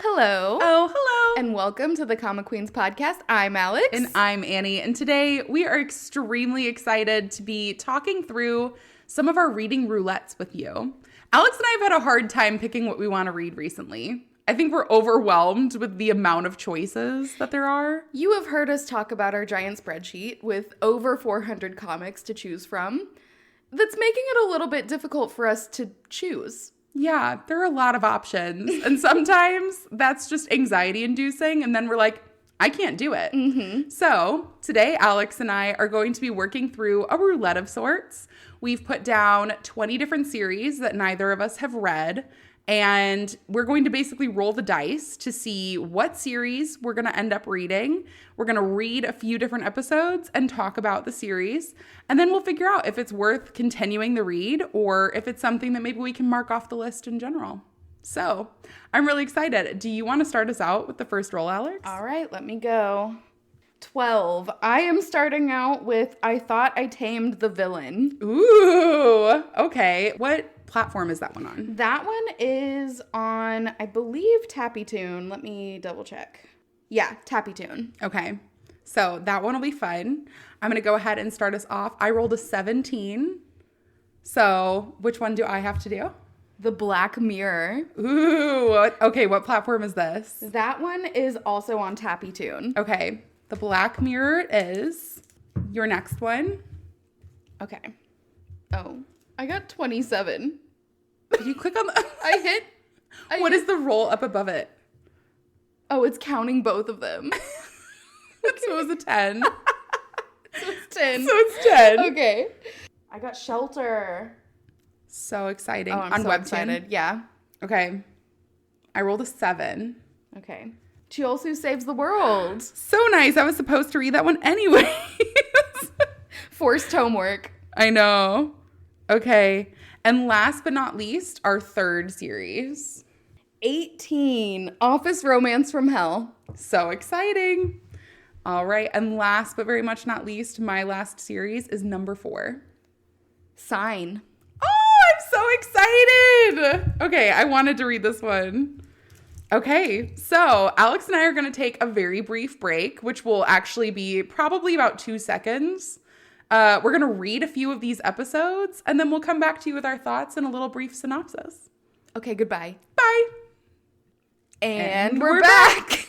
hello. Oh, hello. And welcome to the Comic Queens podcast. I'm Alex. And I'm Annie. And today we are extremely excited to be talking through some of our reading roulettes with you. Alex and I have had a hard time picking what we want to read recently. I think we're overwhelmed with the amount of choices that there are. You have heard us talk about our giant spreadsheet with over 400 comics to choose from. That's making it a little bit difficult for us to choose. Yeah, there are a lot of options. And sometimes that's just anxiety inducing. And then we're like, I can't do it. Mm-hmm. So today, Alex and I are going to be working through a roulette of sorts. We've put down 20 different series that neither of us have read. And we're going to basically roll the dice to see what series we're going to end up reading. We're going to read a few different episodes and talk about the series. And then we'll figure out if it's worth continuing the read or if it's something that maybe we can mark off the list in general. So I'm really excited. Do you want to start us out with the first roll, Alex? All right, let me go. 12. I am starting out with I Thought I Tamed the Villain. Ooh, okay. What platform is that one on? That one is on, I believe, TappyToon. Let me double check. Yeah, TappyToon. Okay. So that one will be fun. I'm going to go ahead and start us off. I rolled a 17. So which one do I have to do? The Black Mirror. Ooh, okay. What platform is this? That one is also on TappyToon. Okay. The Black Mirror is your next one. Okay. Oh, I got 27. Did you click on the... I hit. What is the roll up above it? Oh, it's counting both of them. So it was a 10. So it's 10. So it's 10. Okay. I got Shelter. So exciting. Oh, I'm on so Webtoon. excited. Yeah. Okay. I rolled a 7. Okay. Chiolsu Saves the World. So nice. I was supposed to read that one anyway. Forced homework. I know. Okay. And last but not least, our third series. 18. Office Romance from Hell. So exciting. All right. And last but very much not least, my last series is number 4. Sign. Oh, I'm so excited. Okay. I wanted to read this one. Okay. So Alex and I are going to take a very brief break, which will actually be probably about 2 seconds. We're going to read a few of these episodes, and then we'll come back to you with our thoughts and a little brief synopsis. Okay, goodbye. Bye. And we're back.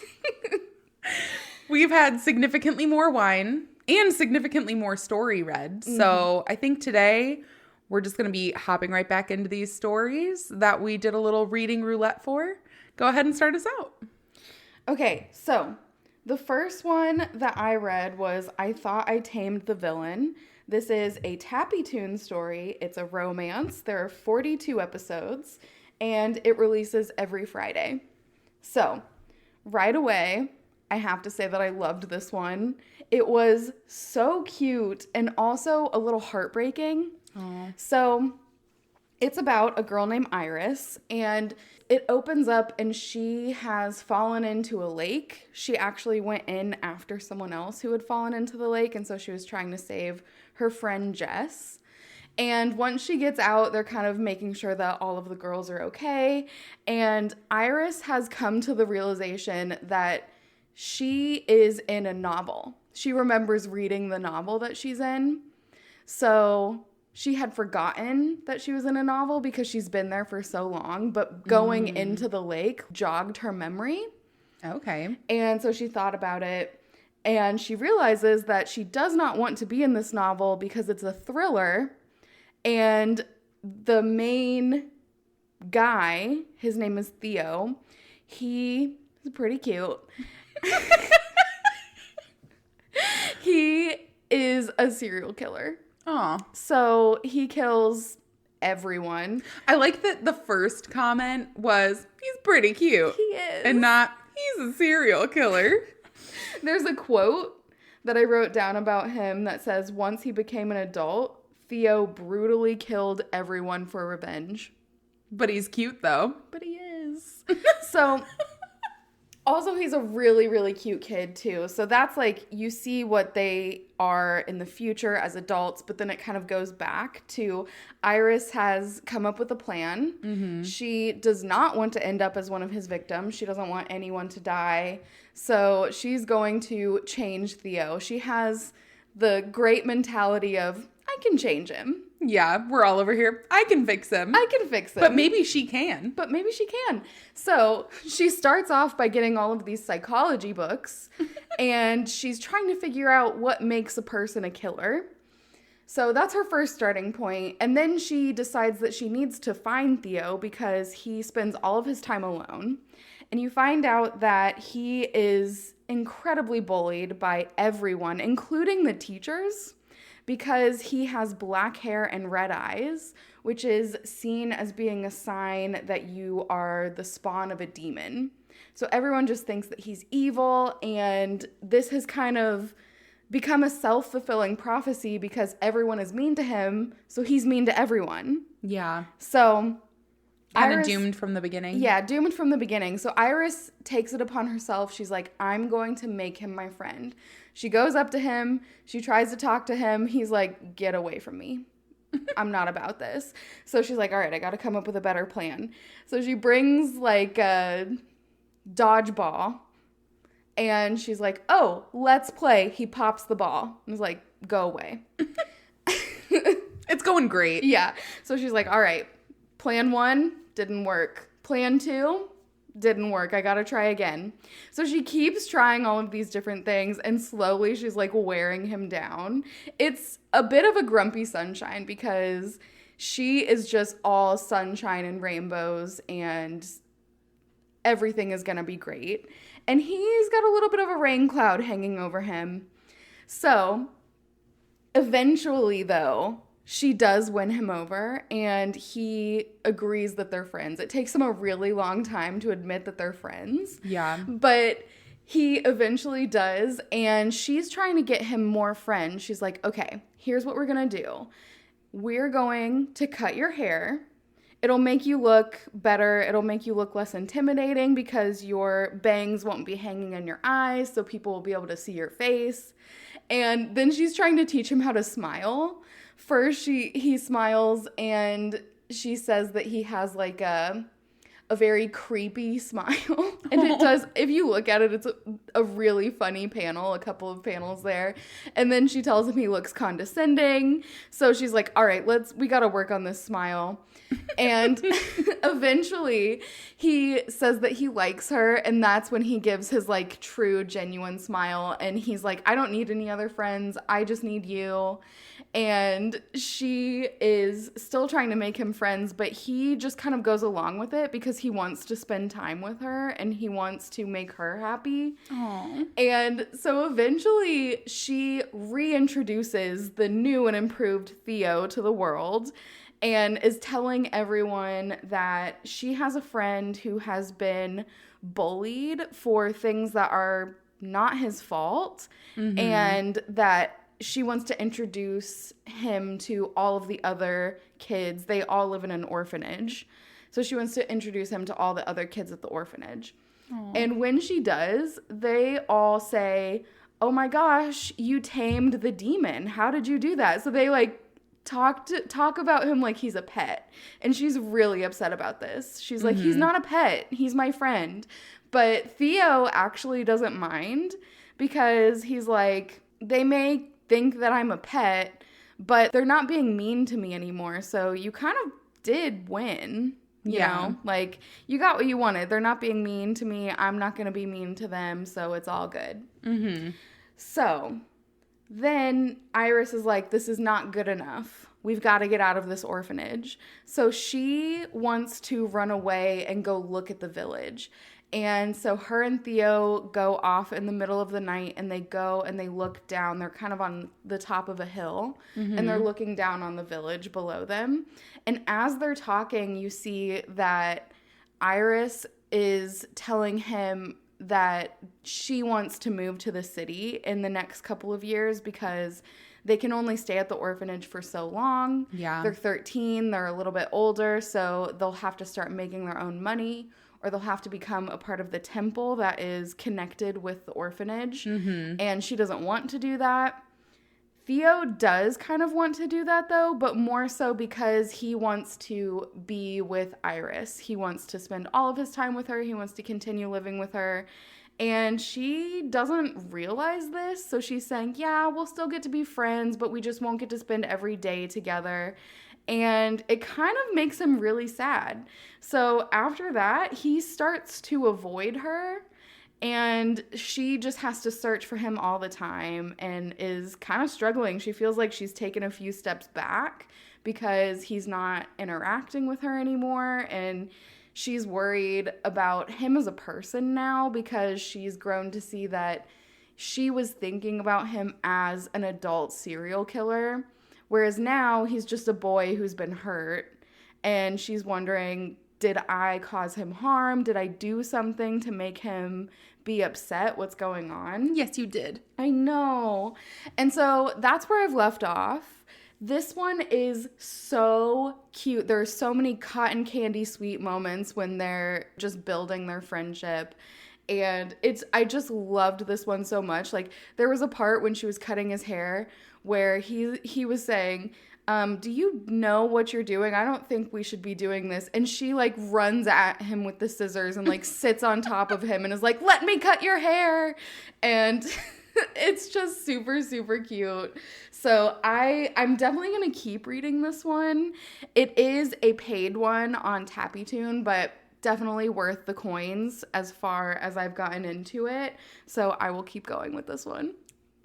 We've had significantly more wine and significantly more story read. Mm-hmm. So I think today we're just going to be hopping right back into these stories that we did a little reading roulette for. Go ahead and start us out. Okay, so the first one that I read was I Thought I Tamed the Villain. This is a TappyToon story. It's a romance. There are 42 episodes, and it releases every Friday. So, right away, I have to say that I loved this one. It was so cute and also a little heartbreaking. Aww. So, it's about a girl named Iris, and it opens up and she has fallen into a lake. She actually went in after someone else who had fallen into the lake, and so she was trying to save her friend Jess. And once she gets out, they're kind of making sure that all of the girls are okay. And Iris has come to the realization that she is in a novel. She remembers reading the novel that she's in. So she had forgotten that she was in a novel because she's been there for so long, but going into the lake jogged her memory. Okay. And so she thought about it, and she realizes that she does not want to be in this novel because it's a thriller, and the main guy, his name is Theo, he is pretty cute. He is a serial killer. Aw. So he kills everyone. I like that the first comment was, he's pretty cute. He is. And not, he's a serial killer. There's a quote that I wrote down about him that says, once he became an adult, Theo brutally killed everyone for revenge. But he's cute, though. But he is. So Also, he's a really, really cute kid, too. So that's like, you see what they are in the future as adults, but then it kind of goes back to Iris has come up with a plan. Mm-hmm. She does not want to end up as one of his victims. She doesn't want anyone to die. So she's going to change Theo. She has the great mentality of, I can change him. Yeah, we're all over here. I can fix him. I can fix him. But maybe she can. So she starts off by getting all of these psychology books, and she's trying to figure out what makes a person a killer. So that's her first starting point. And then she decides that she needs to find Theo because he spends all of his time alone. And you find out that he is incredibly bullied by everyone, including the teachers, because he has black hair and red eyes, which is seen as being a sign that you are the spawn of a demon. So everyone just thinks that he's evil, and this has kind of become a self-fulfilling prophecy because everyone is mean to him, so he's mean to everyone. Yeah. So kind of doomed from the beginning. Yeah, doomed from the beginning. So Iris takes it upon herself. She's like, I'm going to make him my friend. She goes up to him. She tries to talk to him. He's like, get away from me. I'm not about this. So she's like, all right, I got to come up with a better plan. So she brings like a dodgeball. And she's like, oh, let's play. He pops the ball. And he's like, go away. It's going great. Yeah. So she's like, all right, plan 1 didn't work. Plan 2 didn't work. I got to try again. So she keeps trying all of these different things, and slowly she's like wearing him down. It's a bit of a grumpy sunshine because she is just all sunshine and rainbows and everything is going to be great. And he's got a little bit of a rain cloud hanging over him. So eventually, though, she does win him over, and he agrees that they're friends. It takes him a really long time to admit that they're friends. Yeah. But he eventually does, and she's trying to get him more friends. She's like, okay, here's what we're going to do. We're going to cut your hair. It'll make you look better. It'll make you look less intimidating because your bangs won't be hanging in your eyes, so people will be able to see your face. And then she's trying to teach him how to smile. First, he smiles, and she says that he has like a very creepy smile. And it does, if you look at it, it's a really funny panel, a couple of panels there. And then she tells him he looks condescending. So she's like, all right, we got to work on this smile. And eventually he says that he likes her, and that's when he gives his like true, genuine smile. And he's like, I don't need any other friends. I just need you. And she is still trying to make him friends, but he just kind of goes along with it because he wants to spend time with her and he wants to make her happy. Aww. And so eventually she reintroduces the new and improved Theo to the world and is telling everyone that she has a friend who has been bullied for things that are not his fault, and that she wants to introduce him to all of the other kids. They all live in an orphanage. So she wants to introduce him to all the other kids at the orphanage. Aww. And when she does, they all say, oh my gosh, you tamed the demon. How did you do that? So they like talk about him like he's a pet. And she's really upset about this. She's like, he's not a pet. He's my friend. But Theo actually doesn't mind because he's like, they may think that I'm a pet, but they're not being mean to me anymore. So you kind of did win, you know? Like, you got what you wanted. They're not being mean to me. I'm not going to be mean to them, so it's all good. So then Iris is like, this is not good enough. We've got to get out of this orphanage. So she wants to run away and go look at the village. And so her and Theo go off in the middle of the night, and they go and they look down. They're kind of on the top of a hill, and they're looking down on the village below them. And as they're talking, you see that Iris is telling him that she wants to move to the city in the next couple of years because they can only stay at the orphanage for so long. Yeah. They're 13. They're a little bit older, so they'll have to start making their own money, or they'll have to become a part of the temple that is connected with the orphanage. And she doesn't want to do that. Theo does kind of want to do that, though, but more so because he wants to be with Iris. He wants to spend all of his time with her. He wants to continue living with her. And she doesn't realize this, so she's saying, yeah, we'll still get to be friends, but we just won't get to spend every day together. And it kind of makes him really sad. So after that, he starts to avoid her. And she just has to search for him all the time and is kind of struggling. She feels like she's taken a few steps back because he's not interacting with her anymore. And she's worried about him as a person now because she's grown to see that she was thinking about him as an adult serial killer. Whereas now he's just a boy who's been hurt. And she's wondering, did I cause him harm? Did I do something to make him be upset? What's going on? Yes, you did. I know. And so that's where I've left off. This one is so cute. There are so many cotton candy sweet moments when they're just building their friendship. And I just loved this one so much. Like, there was a part when she was cutting his hair where he was saying, do you know what you're doing? I don't think we should be doing this. And she like runs at him with the scissors and like sits on top of him and is like, let me cut your hair. And it's just super, super cute. So I'm definitely going to keep reading this one. It is a paid one on TappyToon, but definitely worth the coins as far as I've gotten into it. So I will keep going with this one.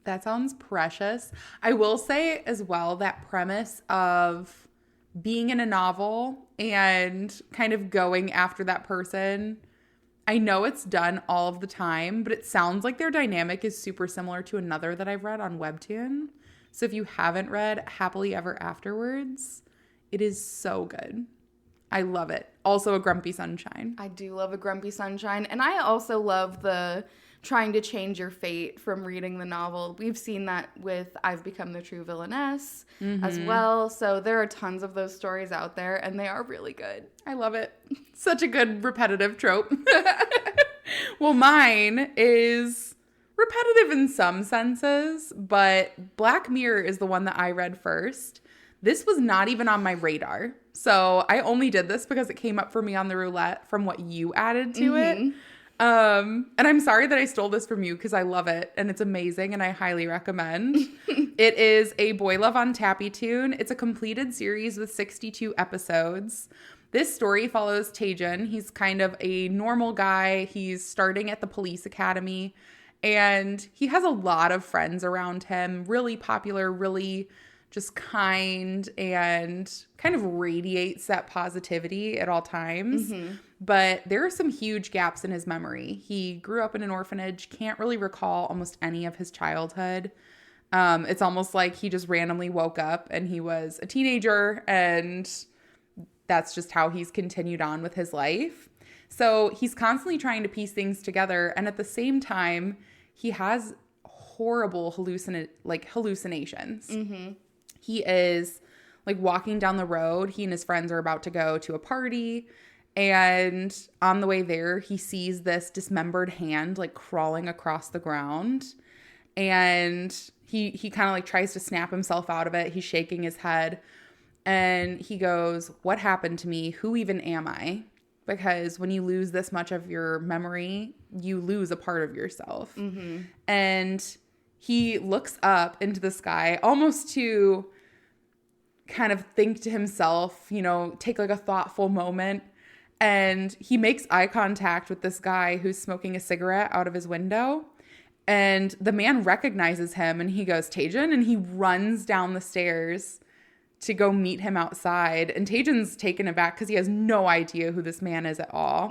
That sounds precious. I will say as well, that premise of being in a novel and kind of going after that person, I know it's done all of the time, but it sounds like their dynamic is super similar to another that I've read on Webtoon. So if you haven't read Happily Ever Afterwards, it is so good. I love it. Also a Grumpy Sunshine. I do love a Grumpy Sunshine. And I also love the trying to change your fate from reading the novel. We've seen that with I've Become the True Villainess as well. So there are tons of those stories out there, and they are really good. I love it. Such a good repetitive trope. Well, mine is repetitive in some senses, but Black Mirror is the one that I read first. This was not even on my radar. So I only did this because it came up for me on the roulette from what you added to it. And I'm sorry that I stole this from you because I love it and it's amazing and I highly recommend. It is a boy love on TappyToon. It's a completed series with 62 episodes. This story follows Taejin. He's kind of a normal guy. He's starting at the police academy and he has a lot of friends around him, really popular, really just kind and kind of radiates that positivity at all times. But there are some huge gaps in his memory. He grew up in an orphanage, can't really recall almost any of his childhood. It's almost like he just randomly woke up and he was a teenager and that's just how he's continued on with his life. So he's constantly trying to piece things together. And at the same time, he has horrible hallucinations. He is like walking down the road. He and his friends are about to go to a party. And on the way there, he sees this dismembered hand like crawling across the ground. And he kind of like tries to snap himself out of it. He's shaking his head. And he goes, what happened to me? Who even am I? Because when you lose this much of your memory, you lose a part of yourself. And he looks up into the sky almost to kind of think to himself, you know, take like a thoughtful moment. And he makes eye contact with this guy who's smoking a cigarette out of his window. And the man recognizes him and he goes, Taejin, and he runs down the stairs to go meet him outside. And Taejin's taken aback because he has no idea who this man is at all.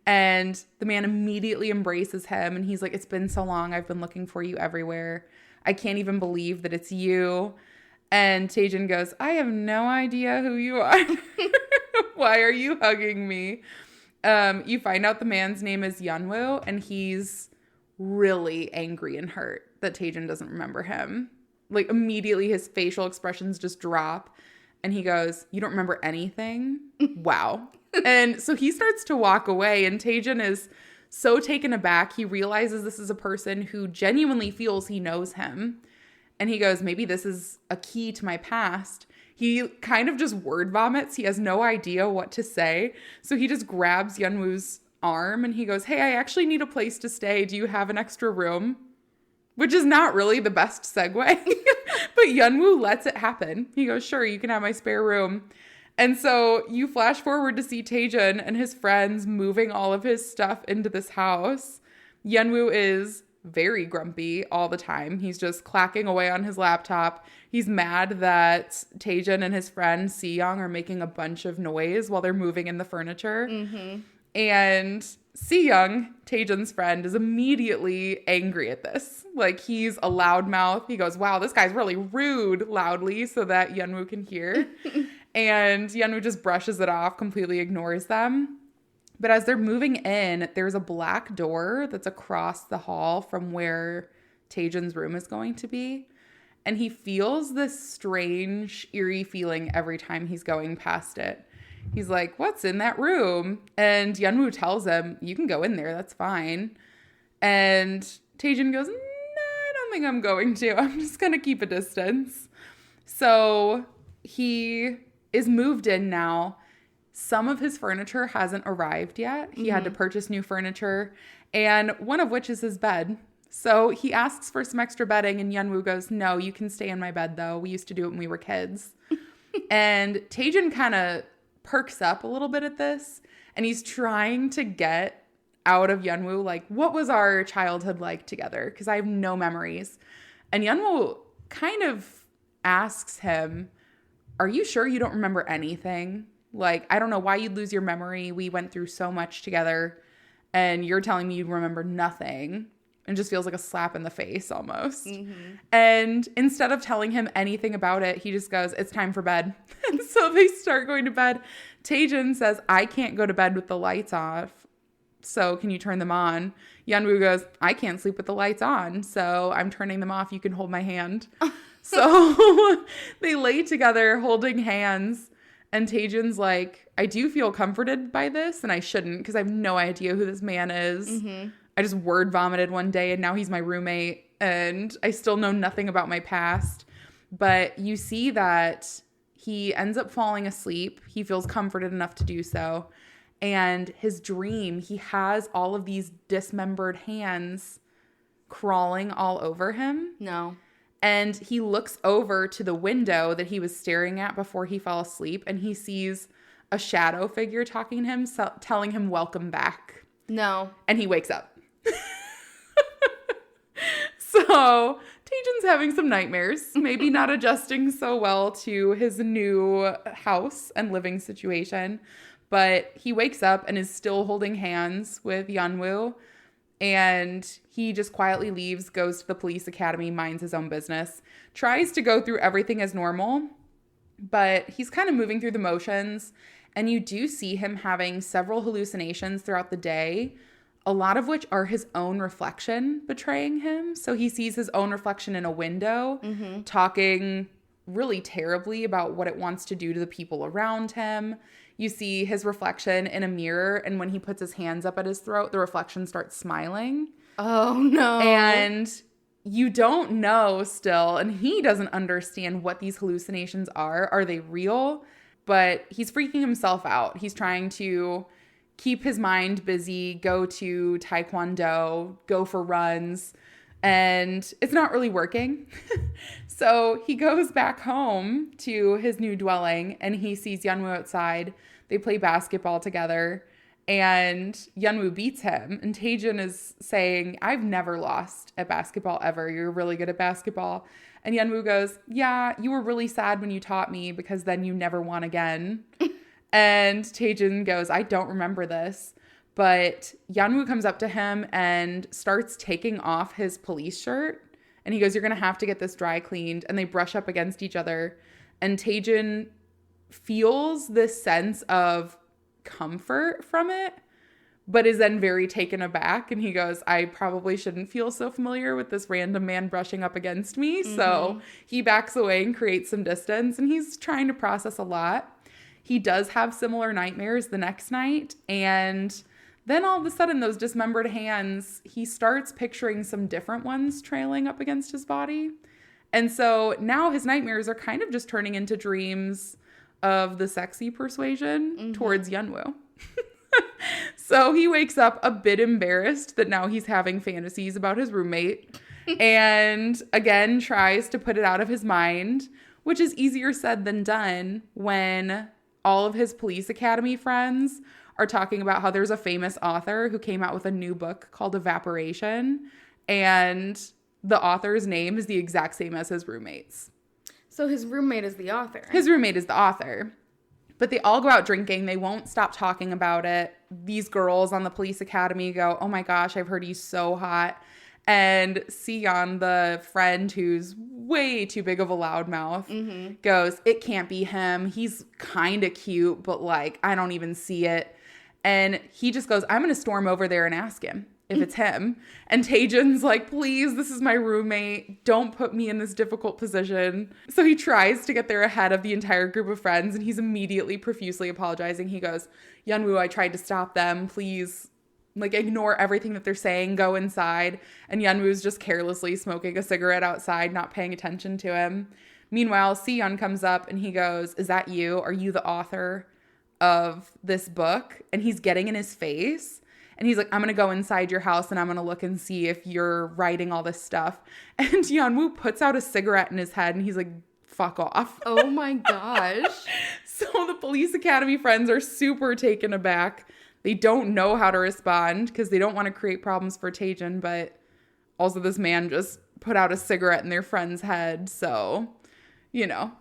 And the man immediately embraces him and he's like, it's been so long. I've been looking for you everywhere. I can't even believe that it's you. And Taejin goes, I have no idea who you are. Why are you hugging me? You find out the man's name is Yeonwoo, and he's really angry and hurt that Taejin doesn't remember him. Like, immediately his facial expressions just drop. And he goes, you don't remember anything? Wow. And so he starts to walk away, and Taejin is so taken aback. He realizes this is a person who genuinely feels he knows him. And he goes, maybe this is a key to my past. He kind of just word vomits. He has no idea what to say. So he just grabs Yeonwoo's arm and he goes, hey, I actually need a place to stay. Do you have an extra room? Which is not really the best segue. But Yeonwoo lets it happen. He goes, sure, you can have my spare room. And so you flash forward to see Taejin and his friends moving all of his stuff into this house. Yeonwoo is very grumpy all the time. He's just clacking away on his laptop. He's mad that Taejin and his friend Seyoung are making a bunch of noise while they're moving in the furniture. Mm-hmm. And Seyoung, Taejin's friend, is immediately angry at this. Like, he's a loudmouth. He goes, wow, this guy's really rude, loudly, so that Yeonwoo can hear. And Yeonwoo just brushes it off, completely ignores them. But as they're moving in, there's a black door that's across the hall from where Taejin's room is going to be. And he feels this strange, eerie feeling every time he's going past it. He's like, what's in that room? And Yeonwoo tells him, you can go in there, that's fine. And Taejin goes, no, I don't think I'm going to. I'm just going to keep a distance. So he is moved in now. Some of his furniture hasn't arrived yet. He had to purchase new furniture, and one of which is his bed. So he asks for some extra bedding, and Yeonwoo goes, no, you can stay in my bed, though. We used to do it when we were kids. And Taejin kind of perks up a little bit at this, and he's trying to get out of Yeonwoo, like, what was our childhood like together? Because I have no memories. And Yeonwoo kind of asks him, are you sure you don't remember anything? Like, I don't know why you'd lose your memory. We went through so much together, and you're telling me you remember nothing. And just feels like a slap in the face almost. Mm-hmm. And instead of telling him anything about it, he just goes, it's time for bed. And so they start going to bed. Taejin says, I can't go to bed with the lights off. So can you turn them on? Yeonwoo goes, I can't sleep with the lights on. So I'm turning them off. You can hold my hand. So they lay together holding hands. And Taejin's like, I do feel comforted by this, and I shouldn't because I have no idea who this man is. Mm-hmm. I just word vomited one day, and now he's my roommate, and I still know nothing about my past. But you see that he ends up falling asleep. He feels comforted enough to do so. And his dream, he has all of these dismembered hands crawling all over him. No. And he looks over to the window that he was staring at before he fell asleep, and he sees a shadow figure talking to him, telling him, welcome back. No. And he wakes up. So Taejin's having some nightmares, maybe not adjusting so well to his new house and living situation. But he wakes up and is still holding hands with Yeonwoo. And he just quietly leaves, goes to the police academy, minds his own business, tries to go through everything as normal, but he's kind of moving through the motions. And you do see him having several hallucinations throughout the day, a lot of which are his own reflection betraying him. So he sees his own reflection in a window, talking really terribly about what it wants to do to the people around him. You see his reflection in a mirror, and when he puts his hands up at his throat, the reflection starts smiling. Oh, no. And you don't know still, and he doesn't understand what these hallucinations are. Are they real? But he's freaking himself out. He's trying to keep his mind busy, go to taekwondo, go for runs, and it's not really working. So he goes back home to his new dwelling, and he sees Yeonwoo outside. They play basketball together, and Yeonwoo beats him. And Taejin is saying, I've never lost at basketball ever. You're really good at basketball. And Yeonwoo goes, yeah, you were really sad when you taught me because then you never won again. And Taejin goes, I don't remember this. But Yeonwoo comes up to him and starts taking off his police shirt. And he goes, you're going to have to get this dry cleaned. And they brush up against each other. And Taejin feels this sense of comfort from it, but is then very taken aback. And he goes, I probably shouldn't feel so familiar with this random man brushing up against me. Mm-hmm. So he backs away and creates some distance. And he's trying to process a lot. He does have similar nightmares the next night, and then all of a sudden, those dismembered hands, he starts picturing some different ones trailing up against his body. And so now his nightmares are kind of just turning into dreams of the sexy persuasion towards Yunwoo. So he wakes up a bit embarrassed that now he's having fantasies about his roommate and again tries to put it out of his mind, which is easier said than done when all of his police academy friends are talking about how there's a famous author who came out with a new book called Evaporation, and the author's name is the exact same as his roommate's. So his roommate is the author. His roommate is the author. But they all go out drinking. They won't stop talking about it. These girls on the police academy go, oh my gosh, I've heard he's so hot. And Sion, the friend who's way too big of a loudmouth, goes, it can't be him. He's kind of cute, but like, I don't even see it. And he just goes, I'm going to storm over there and ask him if it's him. And Taejin's like, please, this is my roommate. Don't put me in this difficult position. So he tries to get there ahead of the entire group of friends, and he's immediately profusely apologizing. He goes, Yunwoo, I tried to stop them. Please, like, ignore everything that they're saying. Go inside. And Yunwoo's just carelessly smoking a cigarette outside, not paying attention to him. Meanwhile, Seon comes up and he goes, is that you? Are you the author of this book? And he's getting in his face. And he's like, I'm going to go inside your house and I'm going to look and see if you're writing all this stuff. And Yeonwoo puts out a cigarette in his head and he's like, fuck off. Oh my gosh. So the police academy friends are super taken aback. They don't know how to respond because they don't want to create problems for Taejin. But also this man just put out a cigarette in their friend's head. So, you know,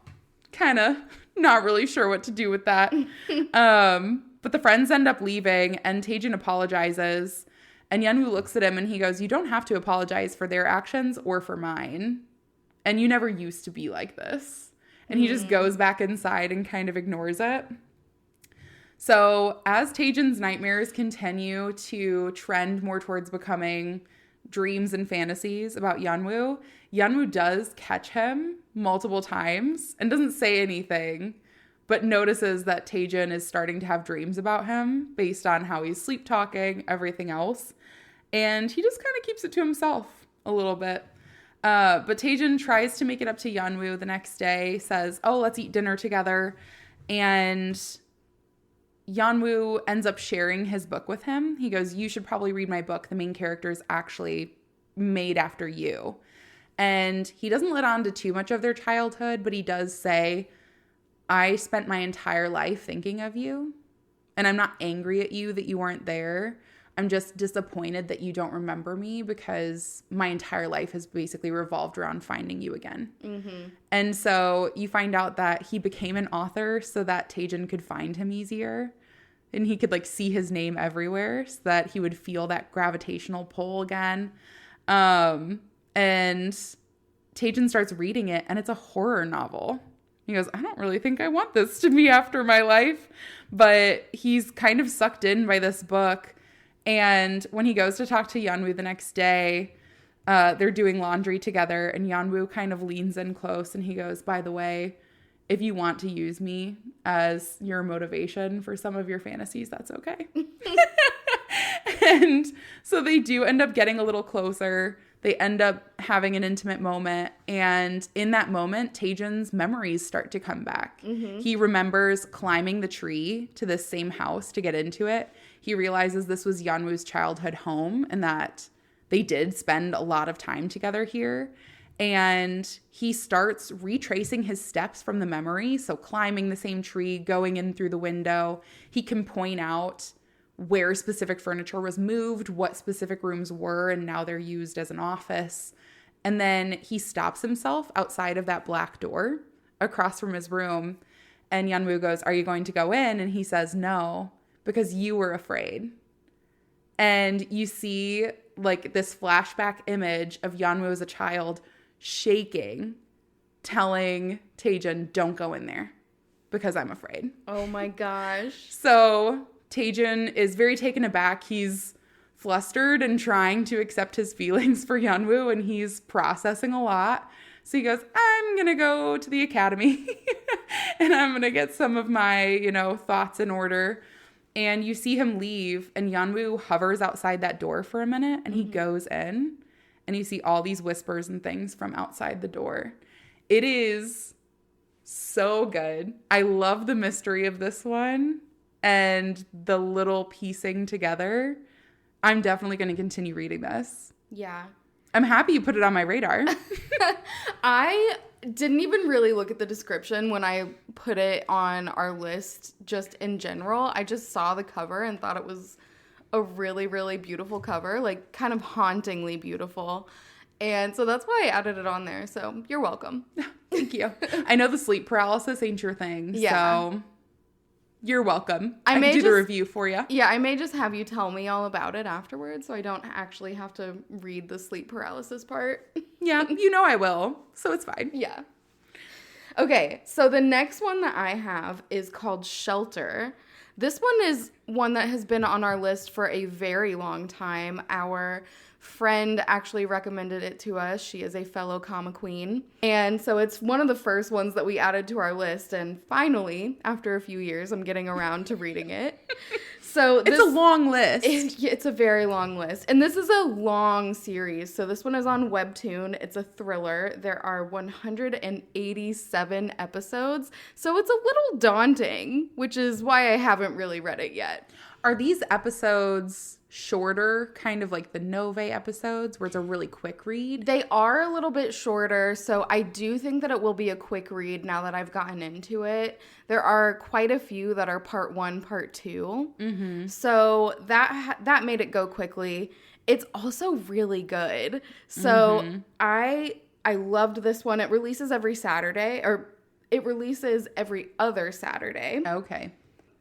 kind of not really sure what to do with that. But the friends end up leaving and Taejin apologizes. And Yeonwoo looks at him and he goes, you don't have to apologize for their actions or for mine. And you never used to be like this. And he just goes back inside and kind of ignores it. So as Taejin's nightmares continue to trend more towards becoming dreams and fantasies about Yeonwoo, Yeonwoo does catch him multiple times and doesn't say anything, but notices that Taejin is starting to have dreams about him based on how he's sleep talking, everything else. And he just kind of keeps it to himself a little bit. But Taejin tries to make it up to Yeonwoo the next day, says, oh, let's eat dinner together. And Yeonwoo ends up sharing his book with him. He goes, you should probably read my book. The main character is actually made after you. And he doesn't let on to too much of their childhood, but he does say, I spent my entire life thinking of you, and I'm not angry at you that you weren't there. I'm just disappointed that you don't remember me because my entire life has basically revolved around finding you again. And so you find out that he became an author so that Taejin could find him easier and he could like see his name everywhere so that he would feel that gravitational pull again. And Taejin starts reading it and it's a horror novel. He goes, I don't really think I want this to be after my life. But he's kind of sucked in by this book. And when he goes to talk to Yeonwoo the next day, they're doing laundry together. And Yeonwoo kind of leans in close and he goes, by the way, if you want to use me as your motivation for some of your fantasies, that's okay. And so they do end up getting a little closer. They end up having an intimate moment. And in that moment, Taejin's memories start to come back. He remembers climbing the tree to this same house to get into it. He realizes this was Yeonwoo's childhood home and that they did spend a lot of time together here. And he starts retracing his steps from the memory. So climbing the same tree, going in through the window. He can point out where specific furniture was moved, what specific rooms were, and now they're used as an office. And then he stops himself outside of that black door across from his room. And Yeonwoo goes, are you going to go in? And he says, no, because you were afraid. And you see like this flashback image of Yeonwoo as a child shaking, telling Taejin, don't go in there because I'm afraid. Oh my gosh. So Taejin is very taken aback. He's flustered and trying to accept his feelings for Yeonwoo, and he's processing a lot. So he goes, I'm going to go to the academy and I'm going to get some of my, thoughts in order. And you see him leave, and Yeonwoo hovers outside that door for a minute, and he goes in, and you see all these whispers and things from outside the door. It is so good. I love the mystery of this one and the little piecing together. I'm definitely going to continue reading this. Yeah. I'm happy you put it on my radar. I didn't even really look at the description when I put it on our list just in general. I just saw the cover and thought it was a really, really beautiful cover, like kind of hauntingly beautiful. And so that's why I added it on there. So you're welcome. Thank you. I know the sleep paralysis ain't your thing. Yeah. So you're welcome. I can do the review for you. Yeah, I may just have you tell me all about it afterwards so I don't actually have to read the sleep paralysis part. Yeah, I will. So it's fine. Yeah. Okay, so the next one that I have is called Shelter. This one is one that has been on our list for a very long time. Our friend actually recommended it to us. She is a fellow comic queen. And so it's one of the first ones that we added to our list. And finally, after a few years, I'm getting around to reading it. So it's a long list. It's a very long list. And this is a long series. So this one is on Webtoon. It's a thriller. There are 187 episodes. So it's a little daunting, which is why I haven't really read it yet. Are these episodes shorter, kind of like the Nove episodes, where it's a really quick read? They are a little bit shorter, so I do think that it will be a quick read now that I've gotten into it. There are quite a few that are part 1, part 2. Mm-hmm. So that made it go quickly. It's also really good. So I loved this one. It releases every Saturday, or it releases every other Saturday. Okay.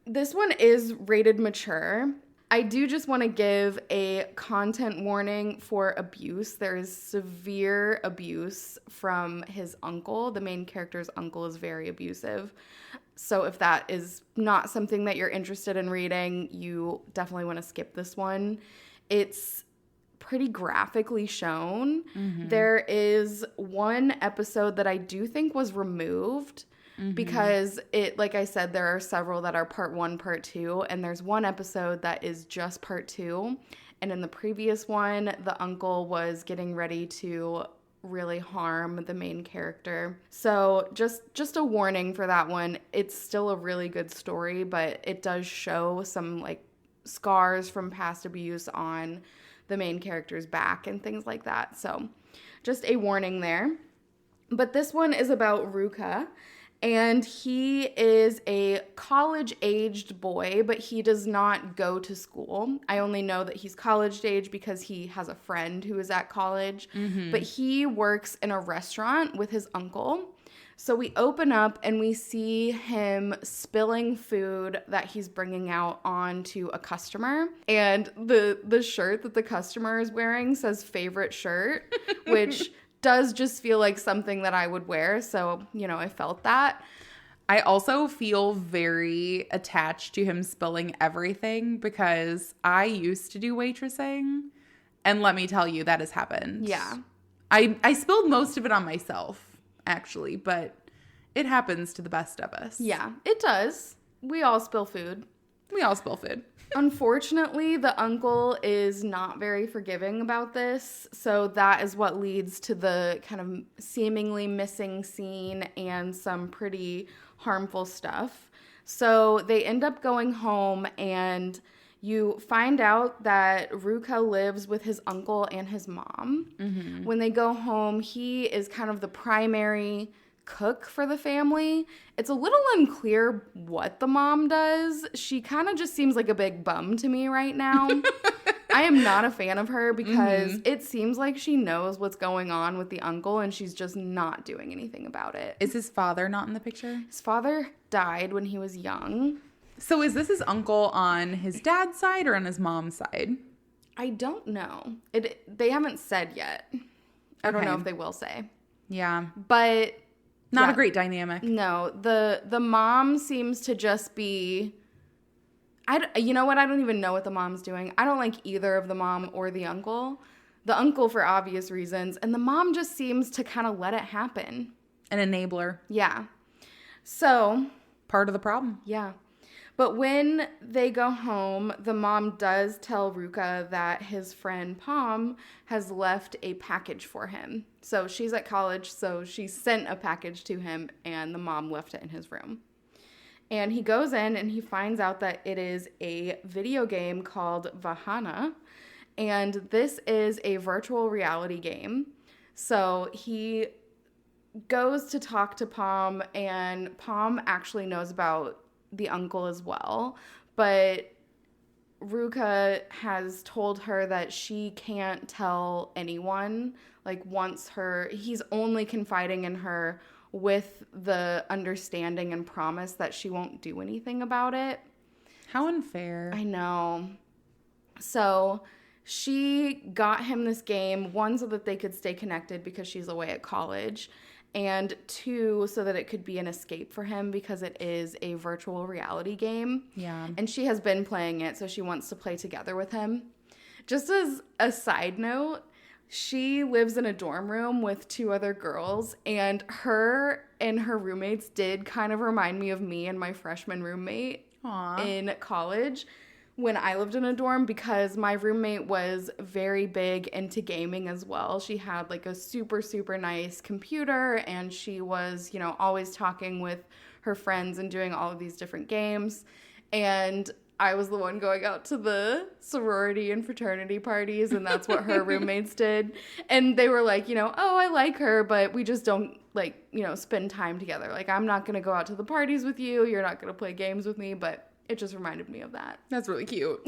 This one is rated mature. I do just want to give a content warning for abuse. There is severe abuse from his uncle. The main character's uncle is very abusive. So if that is not something that you're interested in reading, you definitely want to skip this one. It's pretty graphically shown. Mm-hmm. There is one episode that I do think was removed. Mm-hmm. Because like I said, there are several that are part 1, part 2, and there's one episode that is just part 2. And in the previous one, the uncle was getting ready to really harm the main character. So just a warning for that one. It's still a really good story, but it does show some like scars from past abuse on the main character's back and things like that. So just a warning there. But this one is about Ruka. And he is a college-aged boy, but he does not go to school. I only know that he's college-age because he has a friend who is at college. Mm-hmm. But he works in a restaurant with his uncle. So we open up and we see him spilling food that he's bringing out onto a customer. And the shirt that the customer is wearing says favorite shirt, which does just feel like something that I would wear. So, I felt that. I also feel very attached to him spilling everything because I used to do waitressing. And let me tell you, that has happened. Yeah. I spilled most of it on myself, actually, but it happens to the best of us. Yeah, it does. We all spill food. Unfortunately, the uncle is not very forgiving about this, so that is what leads to the kind of seemingly missing scene and some pretty harmful stuff. So they end up going home, and you find out that Ruka lives with his uncle and his mom. Mm-hmm. When they go home, he is kind of the primary cook for the family. It's a little unclear what the mom does. She kind of just seems like a big bum to me right now. I am not a fan of her because it seems like she knows what's going on with the uncle and she's just not doing anything about it. Is his father not in the picture? His father died when he was young. So is this his uncle on his dad's side or on his mom's side? I don't know. They haven't said yet. I don't know if they will say. Yeah. But not a great dynamic. No, the mom seems to just be, you know what? I don't even know what the mom's doing. I don't like either of the mom or the uncle. the uncle for obvious reasons, and the mom just seems to kind of let it happen. An enabler. Yeah. So, Part of the problem. yeah. But when they go home, the mom does tell Ruka that his friend Pom has left a package for him. So she's at college, so she sent a package to him, and the mom left it in his room. And he goes in and he finds out that it is a video game called Vahana. And this is a virtual reality game. So he goes to talk to Pom, and Pom actually knows about the uncle as well, but Ruka has told her that she can't tell anyone, like he's only confiding in her with the understanding and promise that she won't do anything about it. How unfair. I know. So she got him this game, one, so that they could stay connected because she's away at college, and two, so that it could be an escape for him because it is a virtual reality game. Yeah. And she has been playing it, so she wants to play together with him. Just as a side note, she lives in a dorm room with two other girls, and her and her roommates did kind of remind me of me and my freshman roommate in college when I lived in a dorm, because my roommate was very big into gaming as well. She had like a super, super nice computer, and she was, always talking with her friends and doing all of these different games. And I was the one going out to the sorority and fraternity parties, and that's what her roommates did. And they were like, oh, I like her, but we just don't spend time together. Like, I'm not going to go out to the parties with you. You're not going to play games with me, but it just reminded me of that. That's really cute.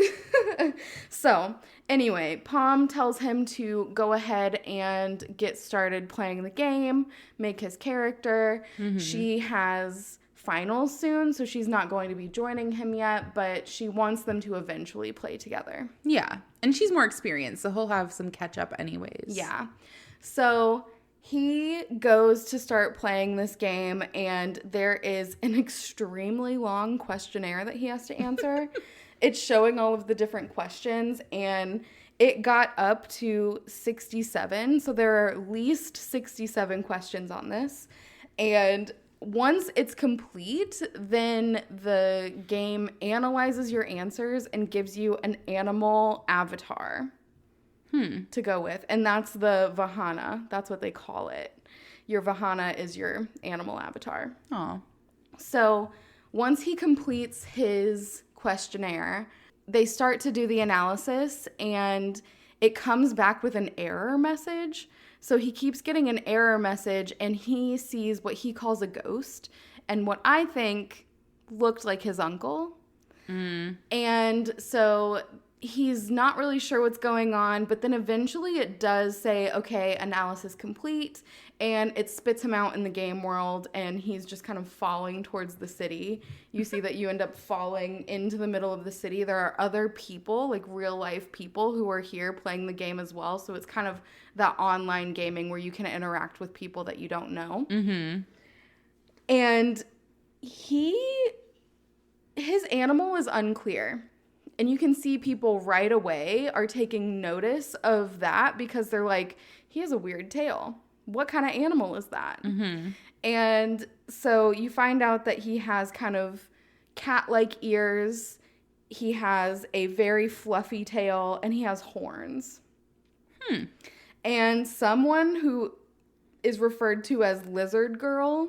So, anyway, Pom tells him to go ahead and get started playing the game, make his character. Mm-hmm. She has finals soon, so she's not going to be joining him yet, but she wants them to eventually play together. Yeah, and she's more experienced, so he'll have some catch up anyways. Yeah. So he goes to start playing this game, and there is an extremely long questionnaire that he has to answer. It's showing all of the different questions, and it got up to 67. So there are at least 67 questions on this. And once it's complete, then the game analyzes your answers and gives you an animal avatar to go with. And that's the Vahana. That's what they call it. Your Vahana is your animal avatar. Oh. So once he completes his questionnaire, they start to do the analysis, and it comes back with an error message. So he keeps getting an error message, and he sees what he calls a ghost, and what I think looked like his uncle. And so he's not really sure what's going on, but then eventually it does say, okay, analysis complete, and it spits him out in the game world, and he's just kind of falling towards the city. You see that you end up falling into the middle of the city. There are other people, like real life people, who are here playing the game as well, so it's kind of that online gaming where you can interact with people that you don't know. Mm-hmm. And his animal is unclear. And you can see people right away are taking notice of that because they're like, he has a weird tail. What kind of animal is that? Mm-hmm. And so you find out that he has kind of cat-like ears. He has a very fluffy tail, and he has horns. And someone who is referred to as Lizard Girl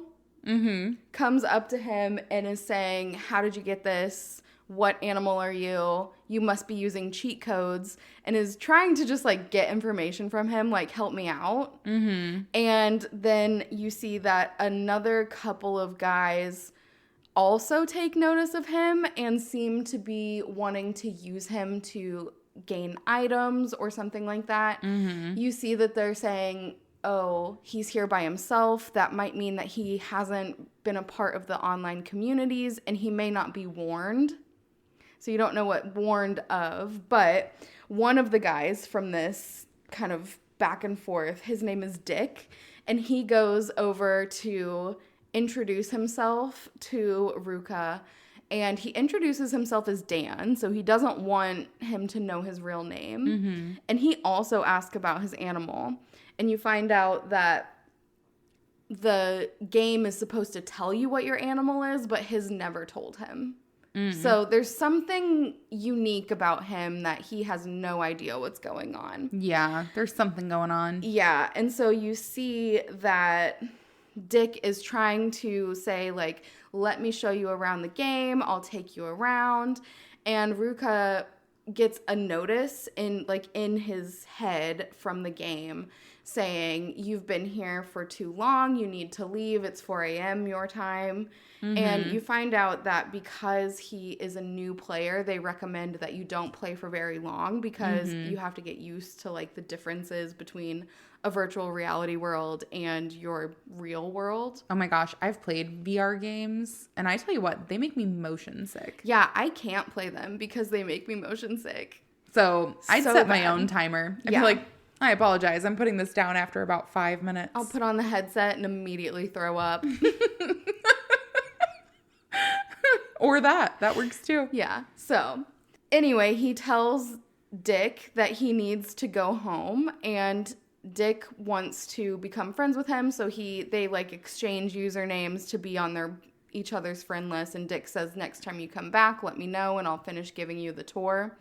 comes up to him and is saying, how did you get this? What animal are you? You must be using cheat codes, and is trying to just like get information from him, like help me out. Mm-hmm. And then you see that another couple of guys also take notice of him and seem to be wanting to use him to gain items or something like that. Mm-hmm. You see that they're saying, oh, he's here by himself. That might mean that he hasn't been a part of the online communities, and he may not be warned. So you don't know what warned of, but one of the guys from this kind of back and forth, his name is Dick, and he goes over to introduce himself to Ruka, And he introduces himself as Dan, so he doesn't want him to know his real name. And he also asks about his animal. And you find out that the game is supposed to tell you what your animal is, but his never told him. So there's something unique about him that he has no idea what's going on. Yeah, there's something going on. Yeah, and so you see that Dick is trying to say, like, let me show you around the game. I'll take you around. And Ruka gets a notice in his head from the game saying, you've been here for too long. You need to leave. It's 4 a.m. your time. And you find out that because he is a new player, they recommend that you don't play for very long because you have to get used to like the differences between a virtual reality world and your real world. Oh my gosh, I've played VR games, and I tell you what, they make me motion sick. Yeah, I can't play them because they make me motion sick. So I'd So set my bad. own timer. I'd Yeah. be like, I apologize, I'm putting this down after about 5 minutes. I'll put on the headset and immediately throw up. Or that works too. Yeah. So anyway, he tells Dick that he needs to go home, and Dick wants to become friends with him. So they like exchange usernames to be on each other's friend list. And Dick says, next time you come back, let me know and I'll finish giving you the tour.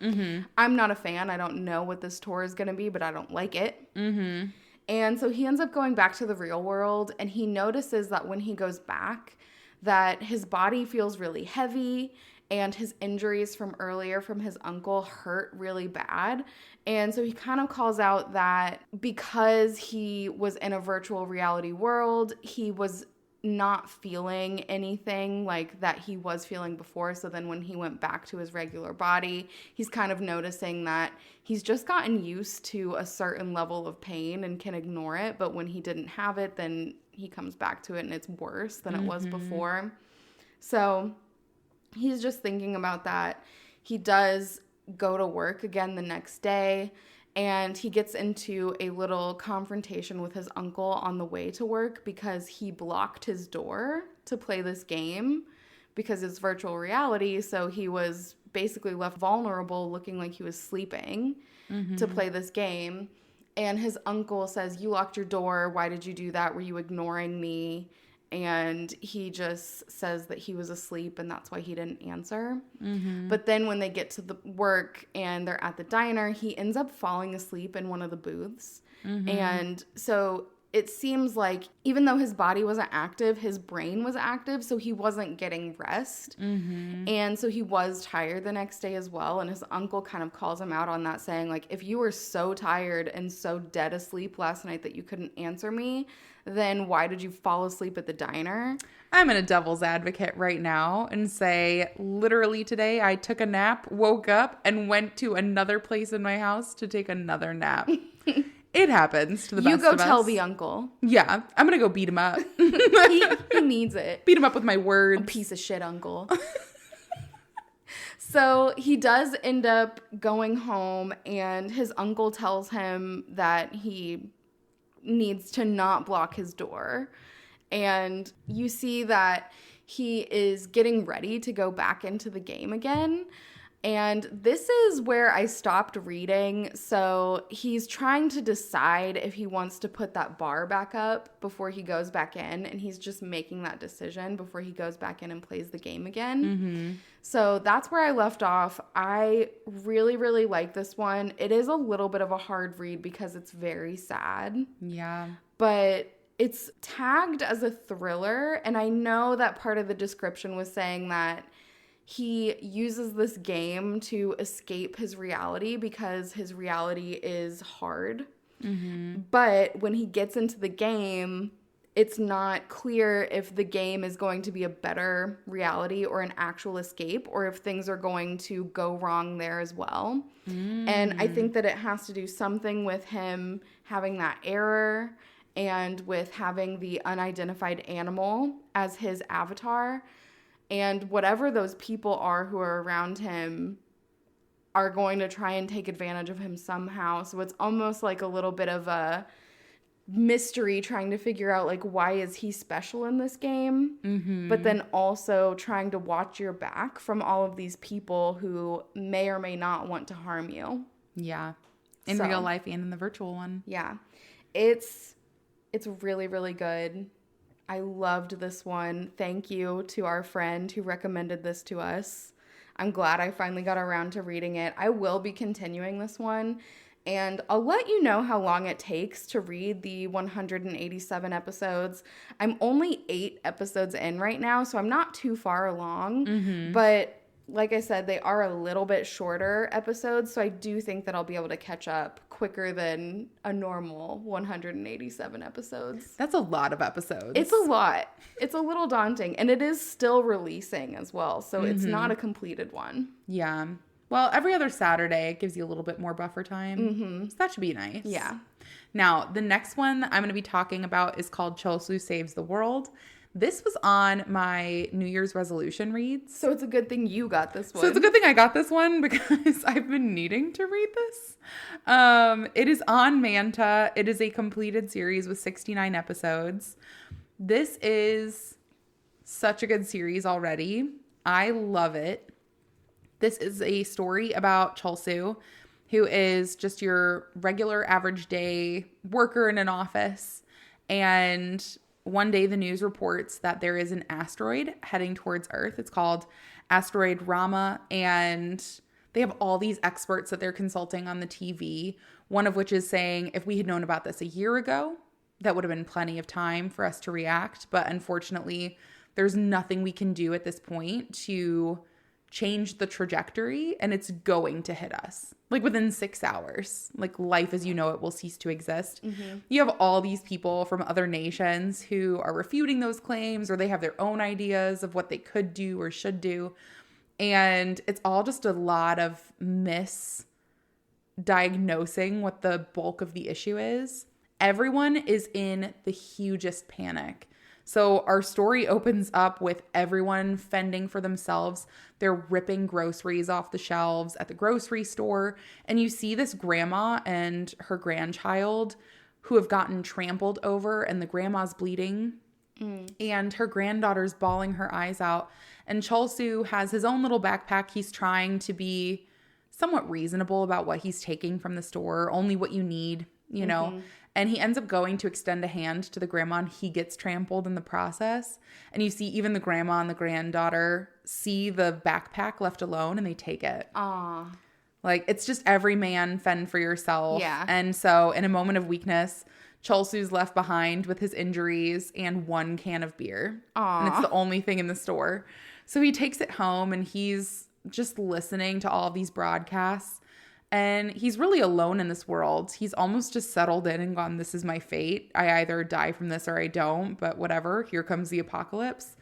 I'm not a fan. I don't know what this tour is going to be, but I don't like it. And so he ends up going back to the real world, and he notices that when he goes back, that his body feels really heavy and his injuries from earlier from his uncle hurt really bad. And so he kind of calls out that because he was in a virtual reality world, he was not feeling anything like that he was feeling before. So then when he went back to his regular body, he's kind of noticing that he's just gotten used to a certain level of pain and can ignore it. But when he didn't have it, then he comes back to it and it's worse than it was before. So he's just thinking about that. He does go to work again the next day, and he gets into a little confrontation with his uncle on the way to work because he blocked his door to play this game because it's virtual reality. So he was basically left vulnerable, looking like he was sleeping to play this game. And his uncle says, you locked your door. Why did you do that? Were you ignoring me? And he just says that he was asleep and that's why he didn't answer. But then when they get to the work and they're at the diner, he ends up falling asleep in one of the booths. And so it seems like even though his body wasn't active, his brain was active, so he wasn't getting rest. And so he was tired the next day as well. And his uncle kind of calls him out on that, saying, like, if you were so tired and so dead asleep last night that you couldn't answer me, then why did you fall asleep at the diner? I'm in a devil's advocate right now and say, literally today, I took a nap, woke up, and went to another place in my house to take another nap. It happens to the best of us. You go tell the uncle. Yeah, I'm going to go beat him up. He needs it. Beat him up with my words. Piece of shit uncle. So he does end up going home, and his uncle tells him that he needs to not block his door. And you see that he is getting ready to go back into the game again. And this is where I stopped reading. So he's trying to decide if he wants to put that bar back up before he goes back in. And he's just making that decision before he goes back in and plays the game again. So that's where I left off. I really, really like this one. It is a little bit of a hard read because it's very sad. Yeah. But it's tagged as a thriller. And I know that part of the description was saying that he uses this game to escape his reality because his reality is hard. But when he gets into the game, it's not clear if the game is going to be a better reality or an actual escape, or if things are going to go wrong there as well. And I think that it has to do something with him having that error and with having the unidentified animal as his avatar. And whatever those people are who are around him are going to try and take advantage of him somehow. So it's almost like a little bit of a mystery trying to figure out like why is he special in this game, but then also trying to watch your back from all of these people who may or may not want to harm you. Yeah. In real life and in the virtual one. Yeah. It's really, really good. I loved this one. Thank you to our friend who recommended this to us. I'm glad I finally got around to reading it. I will be continuing this one, and I'll let you know how long it takes to read the 187 episodes. I'm only 8 episodes in right now, so I'm not too far along, but like I said, they are a little bit shorter episodes, so I do think that I'll be able to catch up quicker than a normal 187 episodes. That's a lot of episodes. It's a lot. It's a little daunting, and it is still releasing as well, so it's not a completed one. Yeah. Well, every other Saturday, it gives you a little bit more buffer time. So that should be nice. Yeah. Now, the next one I'm going to be talking about is called Chelsea Saves the World. This was on my New Year's resolution reads. So it's a good thing you got this one. So it's a good thing I got this one because I've been needing to read this. It is on Manta. It is a completed series with 69 episodes. This is such a good series already. I love it. This is a story about Chelsea, who is just your regular average day worker in an office. And one day the news reports that there is an asteroid heading towards Earth. It's called Asteroid Rama, and they have all these experts that they're consulting on the TV, one of which is saying if we had known about this a year ago, that would have been plenty of time for us to react. But unfortunately, there's nothing we can do at this point to change the trajectory, and it's going to hit us like within 6 hours. Like life as you know it will cease to exist. You have all these people from other nations who are refuting those claims, or they have their own ideas of what they could do or should do, and it's all just a lot of misdiagnosing what the bulk of the issue is. Everyone is in the hugest panic. So our story opens up with everyone fending for themselves. They're ripping groceries off the shelves at the grocery store. And you see this grandma and her grandchild who have gotten trampled over, and the grandma's bleeding. And her granddaughter's bawling her eyes out. And Chelsea has his own little backpack. He's trying to be somewhat reasonable about what he's taking from the store, only what you need, you know. And he ends up going to extend a hand to the grandma, and he gets trampled in the process. And you see even the grandma and the granddaughter see the backpack left alone, and they take it. Aww. Like, it's just every man fend for yourself. Yeah. And so in a moment of weakness, Chelsea's left behind with his injuries and 1 can of beer. Aww. And it's the only thing in the store. So he takes it home, and he's just listening to all these broadcasts. And he's really alone in this world. He's almost just settled in and gone, this is my fate. I either die from this or I don't, but whatever. Here comes the apocalypse.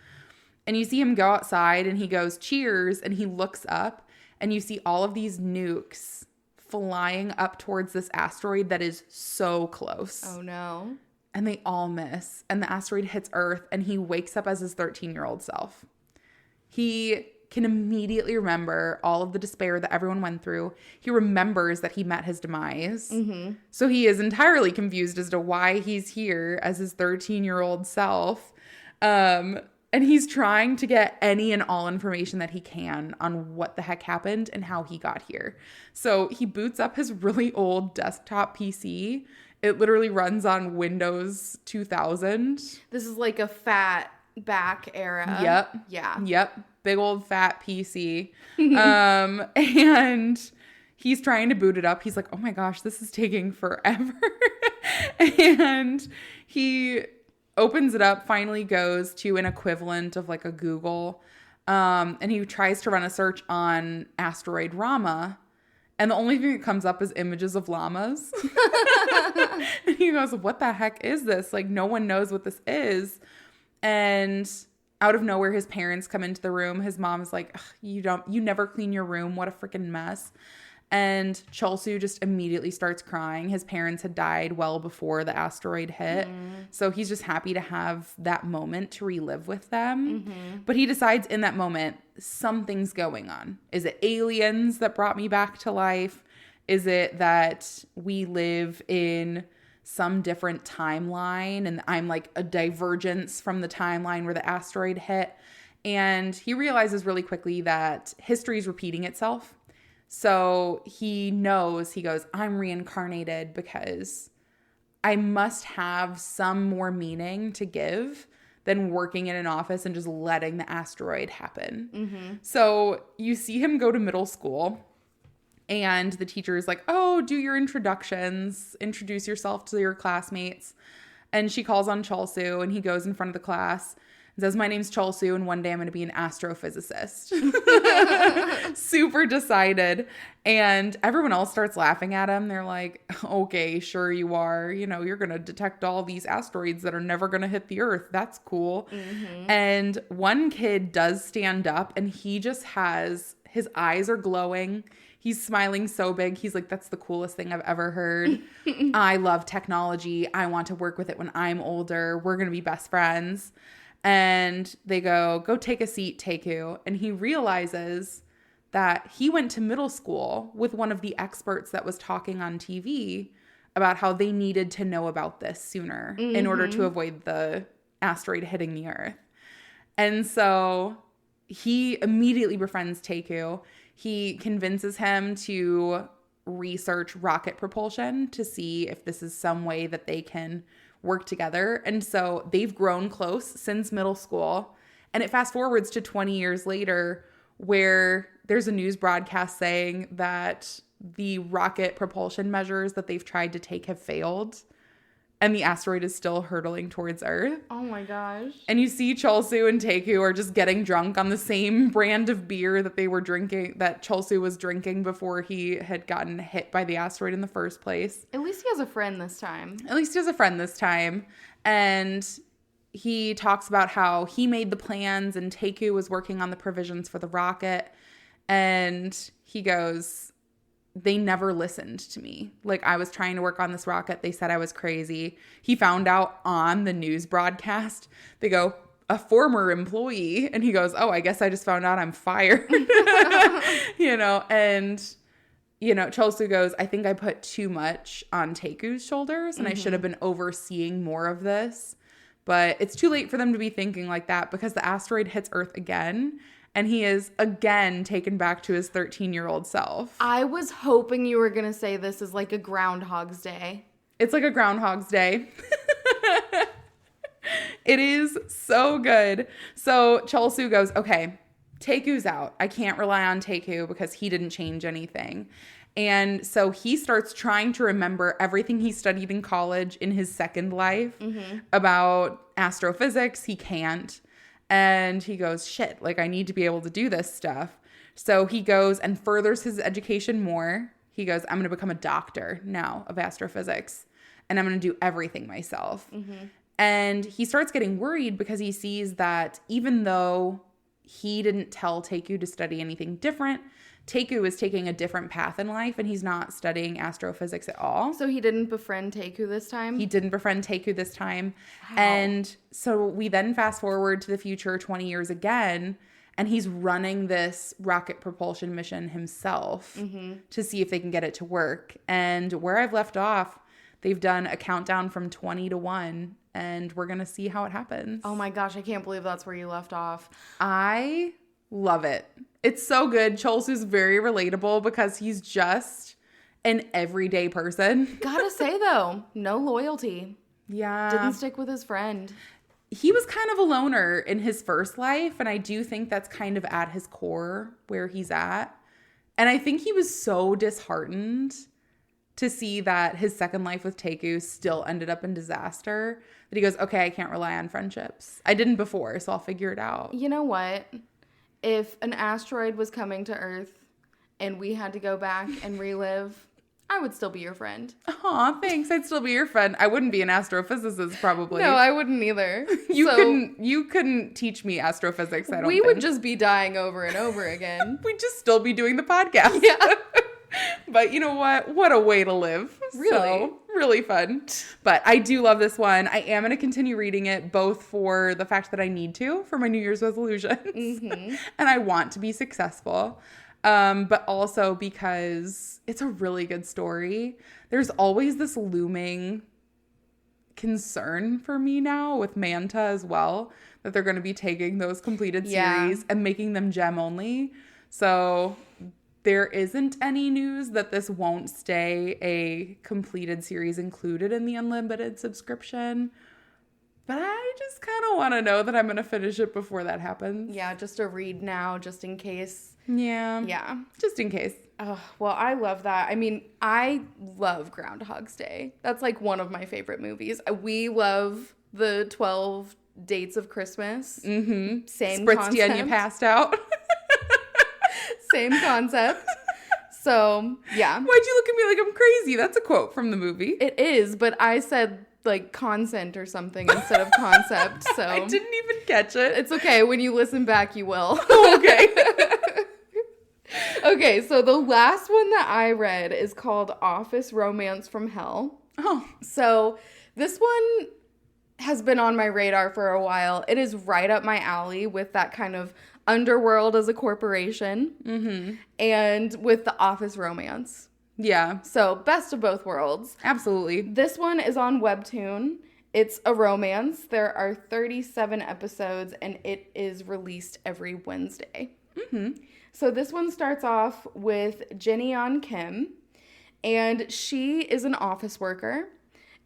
And you see him go outside, and he goes, cheers. And he looks up, and you see all of these nukes flying up towards this asteroid that is so close. Oh, no. And they all miss. And the asteroid hits Earth, and he wakes up as his 13-year-old self. He can immediately remember all of the despair that everyone went through. He remembers that he met his demise. So he is entirely confused as to why he's here as his 13-year-old self. And he's trying to get any and all information that he can on what the heck happened and how he got here. So he boots up his really old desktop PC. It literally runs on Windows 2000. This is like a fat back era. Yep. Yeah. Yep. Big old fat PC. And he's trying to boot it up. He's like, oh my gosh, this is taking forever. And he opens it up, finally goes to an equivalent of like a Google. And he tries to run a search on asteroid Rama. And the only thing that comes up is images of llamas. And he goes, what the heck is this? Like, no one knows what this is. And out of nowhere, his parents come into the room. His mom is like, you never clean your room. What a freaking mess. And Chelsea just immediately starts crying. His parents had died well before the asteroid hit. So he's just happy to have that moment to relive with them. But he decides in that moment, something's going on. Is it aliens that brought me back to life? Is it that we live in some different timeline, and I'm like a divergence from the timeline where the asteroid hit. And he realizes really quickly that history is repeating itself. So he knows, he goes, I'm reincarnated because I must have some more meaning to give than working in an office and just letting the asteroid happen. Mm-hmm. So you see him go to middle school, and the teacher is like, oh, do your introductions, introduce yourself to your classmates. And she calls on Chalsu, and he goes in front of the class and says, my name's Chalsu, and one day I'm going to be an astrophysicist. Super decided. And everyone else starts laughing at him. They're like, okay, sure you are. You know, you're going to detect all these asteroids that are never going to hit the Earth. That's cool. Mm-hmm. And one kid does stand up, and he just has, his eyes are glowing. He's smiling so big. He's like, that's the coolest thing I've ever heard. I love technology. I want to work with it when I'm older. We're going to be best friends. And they go take a seat, Taeku. And he realizes that he went to middle school with one of the experts that was talking on TV about how they needed to know about this sooner in order to avoid the asteroid hitting the Earth. And so he immediately befriends Taeku. He convinces him to research rocket propulsion to see if this is some way that they can work together. And so they've grown close since middle school. And it fast forwards to 20 years later, where there's a news broadcast saying that the rocket propulsion measures that they've tried to take have failed, and the asteroid is still hurtling towards Earth. Oh my gosh. And you see Chalsu and Taeku are just getting drunk on the same brand of beer that they were drinking, that Chalsu was drinking before he had gotten hit by the asteroid in the first place. At least he has a friend this time. And he talks about how he made the plans and Taeku was working on the provisions for the rocket. And he goes, they never listened to me. Like, I was trying to work on this rocket. They said I was crazy. He found out on the news broadcast. They go, a former employee. And he goes, oh, I guess I just found out I'm fired. Chalsu goes, I think I put too much on Taeku's shoulders, and I should have been overseeing more of this. But it's too late for them to be thinking like that, because the asteroid hits Earth again. And he is again taken back to his 13-year-old self. I was hoping you were going to say this is like a Groundhog's Day. It's like a Groundhog's Day. It is so good. So Chalsu goes, okay, Taeku's out. I can't rely on Taeku because he didn't change anything. And so he starts trying to remember everything he studied in college in his second life about astrophysics. He can't. And he goes, shit, like I need to be able to do this stuff. So he goes and furthers his education more. He goes, I'm going to become a doctor now of astrophysics, and I'm going to do everything myself. And he starts getting worried because he sees that even though he didn't tell Taeku to study anything different, Taeku is taking a different path in life, and he's not studying astrophysics at all. So he didn't befriend Taeku this time? He didn't befriend Taeku this time. Wow. And so we then fast forward to the future 20 years again, and he's running this rocket propulsion mission himself to see if they can get it to work. And where I've left off, they've done a countdown from 20 to 1, and we're going to see how it happens. Oh my gosh, I can't believe that's where you left off. I love it. It's so good. Chalsu's very relatable because he's just an everyday person. Gotta say, though, no loyalty. Yeah. Didn't stick with his friend. He was kind of a loner in his first life, and I do think that's kind of at his core where he's at. And I think he was so disheartened to see that his second life with Taeku still ended up in disaster that he goes, okay, I can't rely on friendships. I didn't before, so I'll figure it out. You know what? If an asteroid was coming to Earth and we had to go back and relive, I would still be your friend. Aw, thanks. I'd still be your friend. I wouldn't be an astrophysicist, probably. No, I wouldn't either. You couldn't teach me astrophysics, I don't think. We would just be dying over and over again. We'd just still be doing the podcast. Yeah. But you know what? What a way to live. Really? So, really fun. But I do love this one. I am going to continue reading it, both for the fact that I need to for my New Year's resolutions. And I want to be successful. But also because it's a really good story. There's always this looming concern for me now with Manta as well, that they're going to be taking those completed series and making them gem only. So there isn't any news that this won't stay a completed series included in the unlimited subscription. But I just kind of want to know that I'm going to finish it before that happens. Yeah, just a read now, just in case. Yeah. Yeah. Just in case. Oh, well, I love that. I mean, I love Groundhog's Day. That's like one of my favorite movies. We love the 12 Dates of Christmas. Mm-hmm. Same Spritzed concept. you and you passed out. Same concept. So, yeah. Why'd you look at me like I'm crazy? That's a quote from the movie. It is, but I said like consent or something instead of concept. So I didn't even catch it. It's okay. When you listen back, you will. Okay. Okay, so the last one that I read is called Office Romance from Hell. Oh. So this one has been on my radar for a while. It is right up my alley with that kind of underworld as a corporation and with the office romance. Yeah. So best of both worlds. Absolutely. This one is on Webtoon. It's a romance. There are 37 episodes and it is released every Wednesday. So this one starts off with Jenny-yeon Kim, and she is an office worker,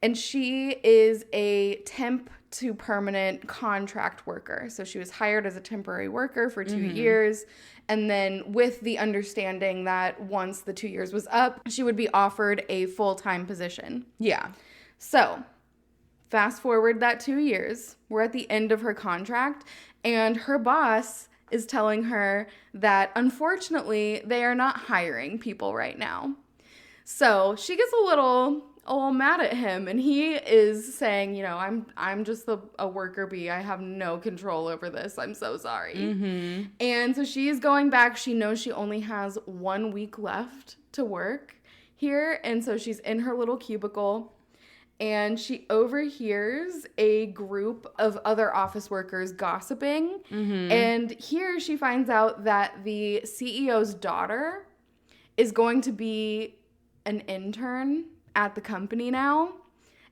and she is a temp to permanent contract worker. So she was hired as a temporary worker for 2 years, and then with the understanding that once the 2 years was up, she would be offered a full-time position. Yeah. So fast forward that 2 years, we're at the end of her contract, and her boss is telling her that unfortunately they are not hiring people right now. So she gets a little mad at him, and he is saying, you know, I'm just a worker bee. I have no control over this. I'm so sorry. And so she is going back. She knows she only has 1 week left to work here, and so she's in her little cubicle. And she overhears a group of other office workers gossiping. And here she finds out that the CEO's daughter is going to be an intern at the company now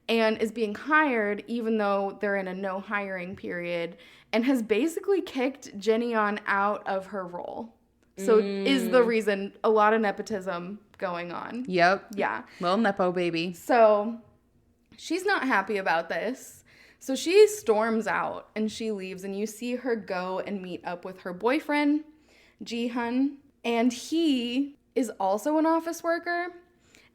and is being hired even though they're in a no hiring period, and has basically kicked Jenny-yeon out of her role. So is the reason, a lot of nepotism going on. Yep. Yeah. Little Nepo baby. So she's not happy about this. So she storms out and she leaves, and you see her go and meet up with her boyfriend, Ji-hun. And he is also an office worker.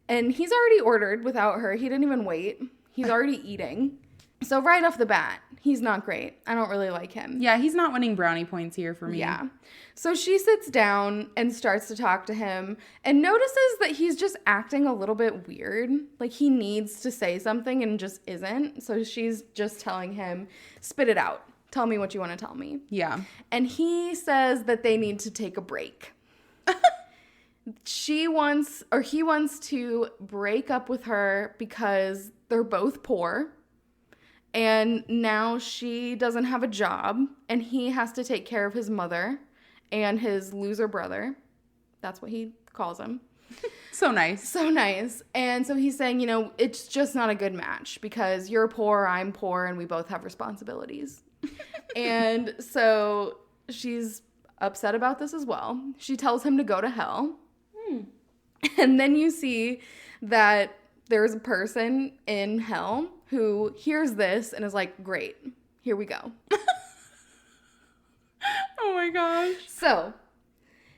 And he's already ordered without her. He didn't even wait. He's already eating. So right off the bat, he's not great. I don't really like him. Yeah, he's not winning brownie points here for me. Yeah. So she sits down and starts to talk to him and notices that he's just acting a little bit weird. Like he needs to say something and just isn't. So she's just telling him, spit it out. Tell me what you want to tell me. Yeah. And he says that they need to take a break. He wants to break up with her because they're both poor. And now she doesn't have a job, and he has to take care of his mother and his loser brother. That's what he calls him. So nice. So nice. And so he's saying, you know, it's just not a good match because you're poor, I'm poor, and we both have responsibilities. And so she's upset about this as well. She tells him to go to hell. And then you see that there's a person in hell who hears this and is like, great, here we go. Oh my gosh. So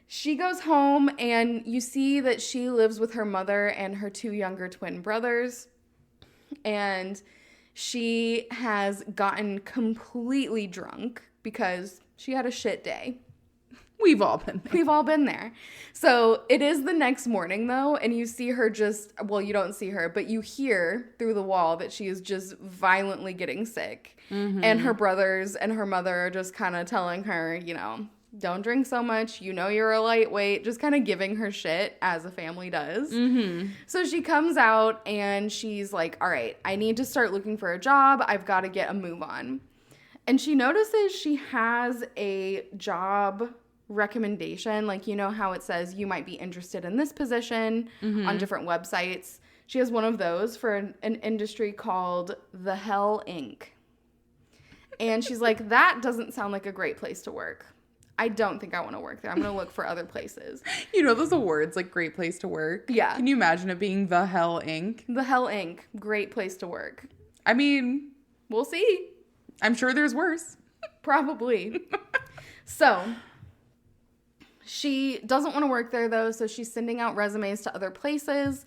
she goes home, and you see that she lives with her mother and her 2 younger twin brothers. And she has gotten completely drunk because she had a shit day. We've all been there. We've all been there. So it is the next morning, though, and you see her you don't see her, but you hear through the wall that she is just violently getting sick. And her brothers and her mother are just kind of telling her, you know, don't drink so much. You know you're a lightweight. Just kind of giving her shit, as a family does. So she comes out, and she's like, all right, I need to start looking for a job. I've got to get a move on. And she notices she has a job recommendation, like, you know how it says you might be interested in this position on different websites. She has one of those for an industry called the Hell Inc. And she's like, that doesn't sound like a great place to work. I don't think I want to work there. I'm going to look for other places. You know those awards, like great place to work? Yeah. Can you imagine it being the Hell Inc.? The Hell Inc. Great place to work. I mean, we'll see. I'm sure there's worse. Probably. So, she doesn't want to work there, though, so she's sending out resumes to other places.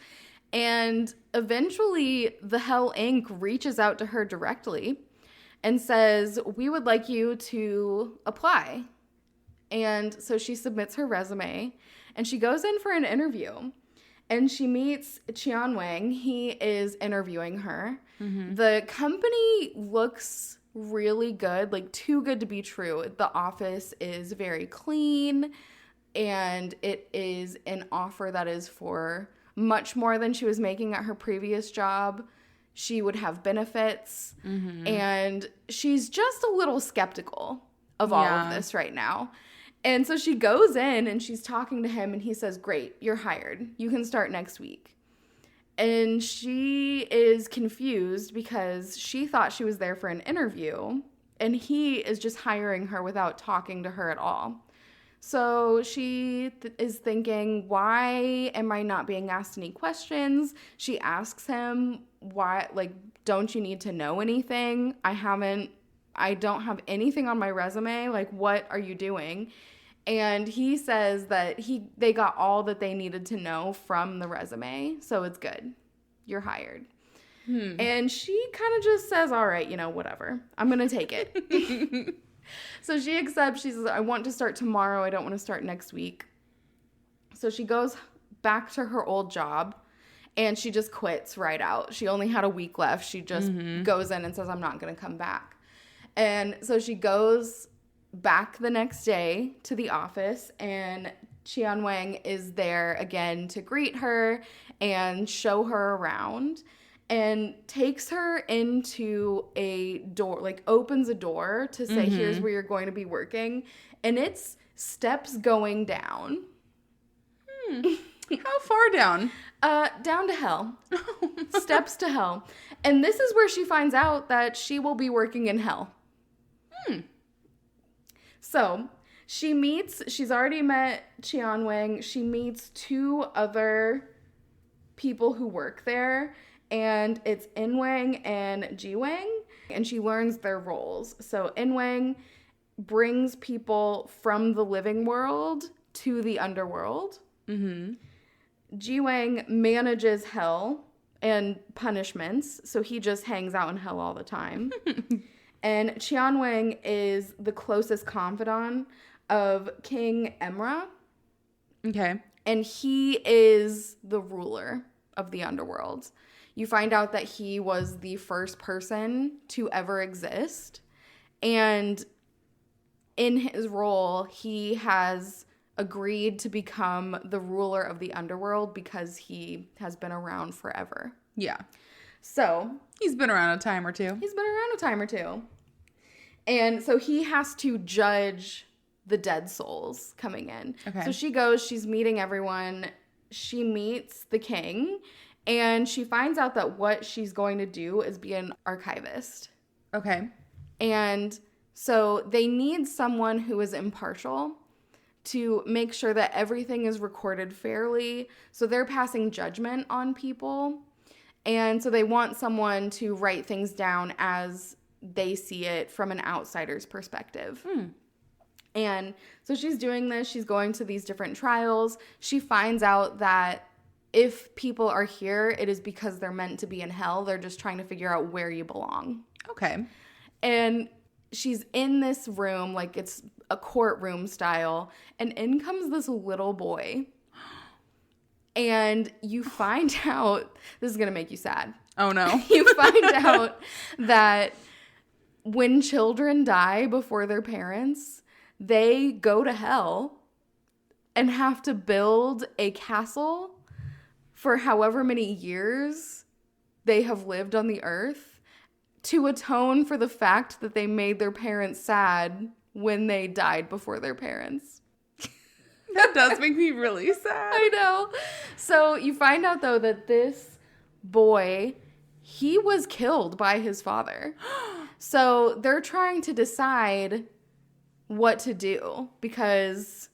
And eventually, the Hell Inc. reaches out to her directly and says, we would like you to apply. And so she submits her resume, and she goes in for an interview. And she meets Qian Wang. He is interviewing her. Mm-hmm. The company looks really good, like too good to be true. The office is very clean, and it is an offer that is for much more than she was making at her previous job. She would have benefits, and she's just a little skeptical of all of this right now. And so she goes in and she's talking to him, and he says, great, you're hired. You can start next week. And she is confused because she thought she was there for an interview, and he is just hiring her without talking to her at all. So she is thinking, why am I not being asked any questions? She asks him, why, like, don't you need to know anything? I don't have anything on my resume. Like, what are you doing? And he says that they got all that they needed to know from the resume, so it's good. You're hired. And she kind of just says, all right, whatever. I'm going to take it. So she accepts. She says, I want to start tomorrow. I don't want to start next week. So she goes back to her old job, and she just quits right out. She only had a week left. She just goes in and says, I'm not going to come back. And so she goes back the next day to the office, and Qian Wang is there again to greet her and show her around, and takes her into a door, like opens a door to say, here's where you're going to be working. And it's steps going down. How far down? Down to hell. Steps to hell. And this is where she finds out that she will be working in hell. So she's already met Qian Wang. She meets two other people who work there, and it's In Wang and Ji Wang, and she learns their roles. So In Wang brings people from the living world to the underworld. Ji Wang manages hell and punishments, so he just hangs out in hell all the time. And Qian Wang is the closest confidant of King Emra. Okay. And he is the ruler of the underworld. You find out that he was the first person to ever exist. And in his role, he has agreed to become the ruler of the underworld because he has been around forever. Yeah. So he's been around a time or two. And so he has to judge the dead souls coming in. Okay. So she goes, she's meeting everyone. She meets the king, and she finds out that what she's going to do is be an archivist. Okay. And so they need someone who is impartial to make sure that everything is recorded fairly. So they're passing judgment on people. And so they want someone to write things down as they see it from an outsider's perspective. And so she's doing this. She's going to these different trials. She finds out that if people are here, it is because they're meant to be in hell. They're just trying to figure out where you belong. Okay. And she's in this room, like it's a courtroom style, and in comes this little boy. And you find out, this is going to make you sad. Oh, no. You find out that when children die before their parents, they go to hell and have to build a castle for however many years they have lived on the earth to atone for the fact that they made their parents sad when they died before their parents. That does make me really sad. I know. So you find out, though, that this boy, he was killed by his father. So they're trying to decide what to do because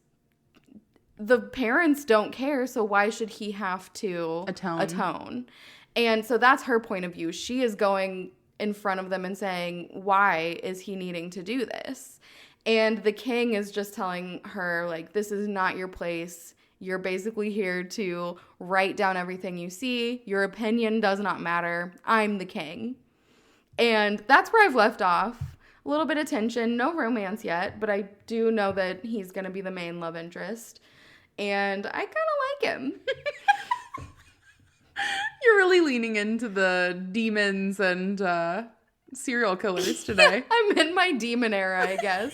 the parents don't care, so why should he have to atone? And so that's her point of view. She is going in front of them and saying, why is he needing to do this? And the king is just telling her, like, this is not your place. You're basically here to write down everything you see. Your opinion does not matter. I'm the king. And that's where I've left off. A little bit of tension, no romance yet, but I do know that he's going to be the main love interest. And I kind of like him. You're really leaning into the demons and serial killers today. I'm in my demon era, I guess.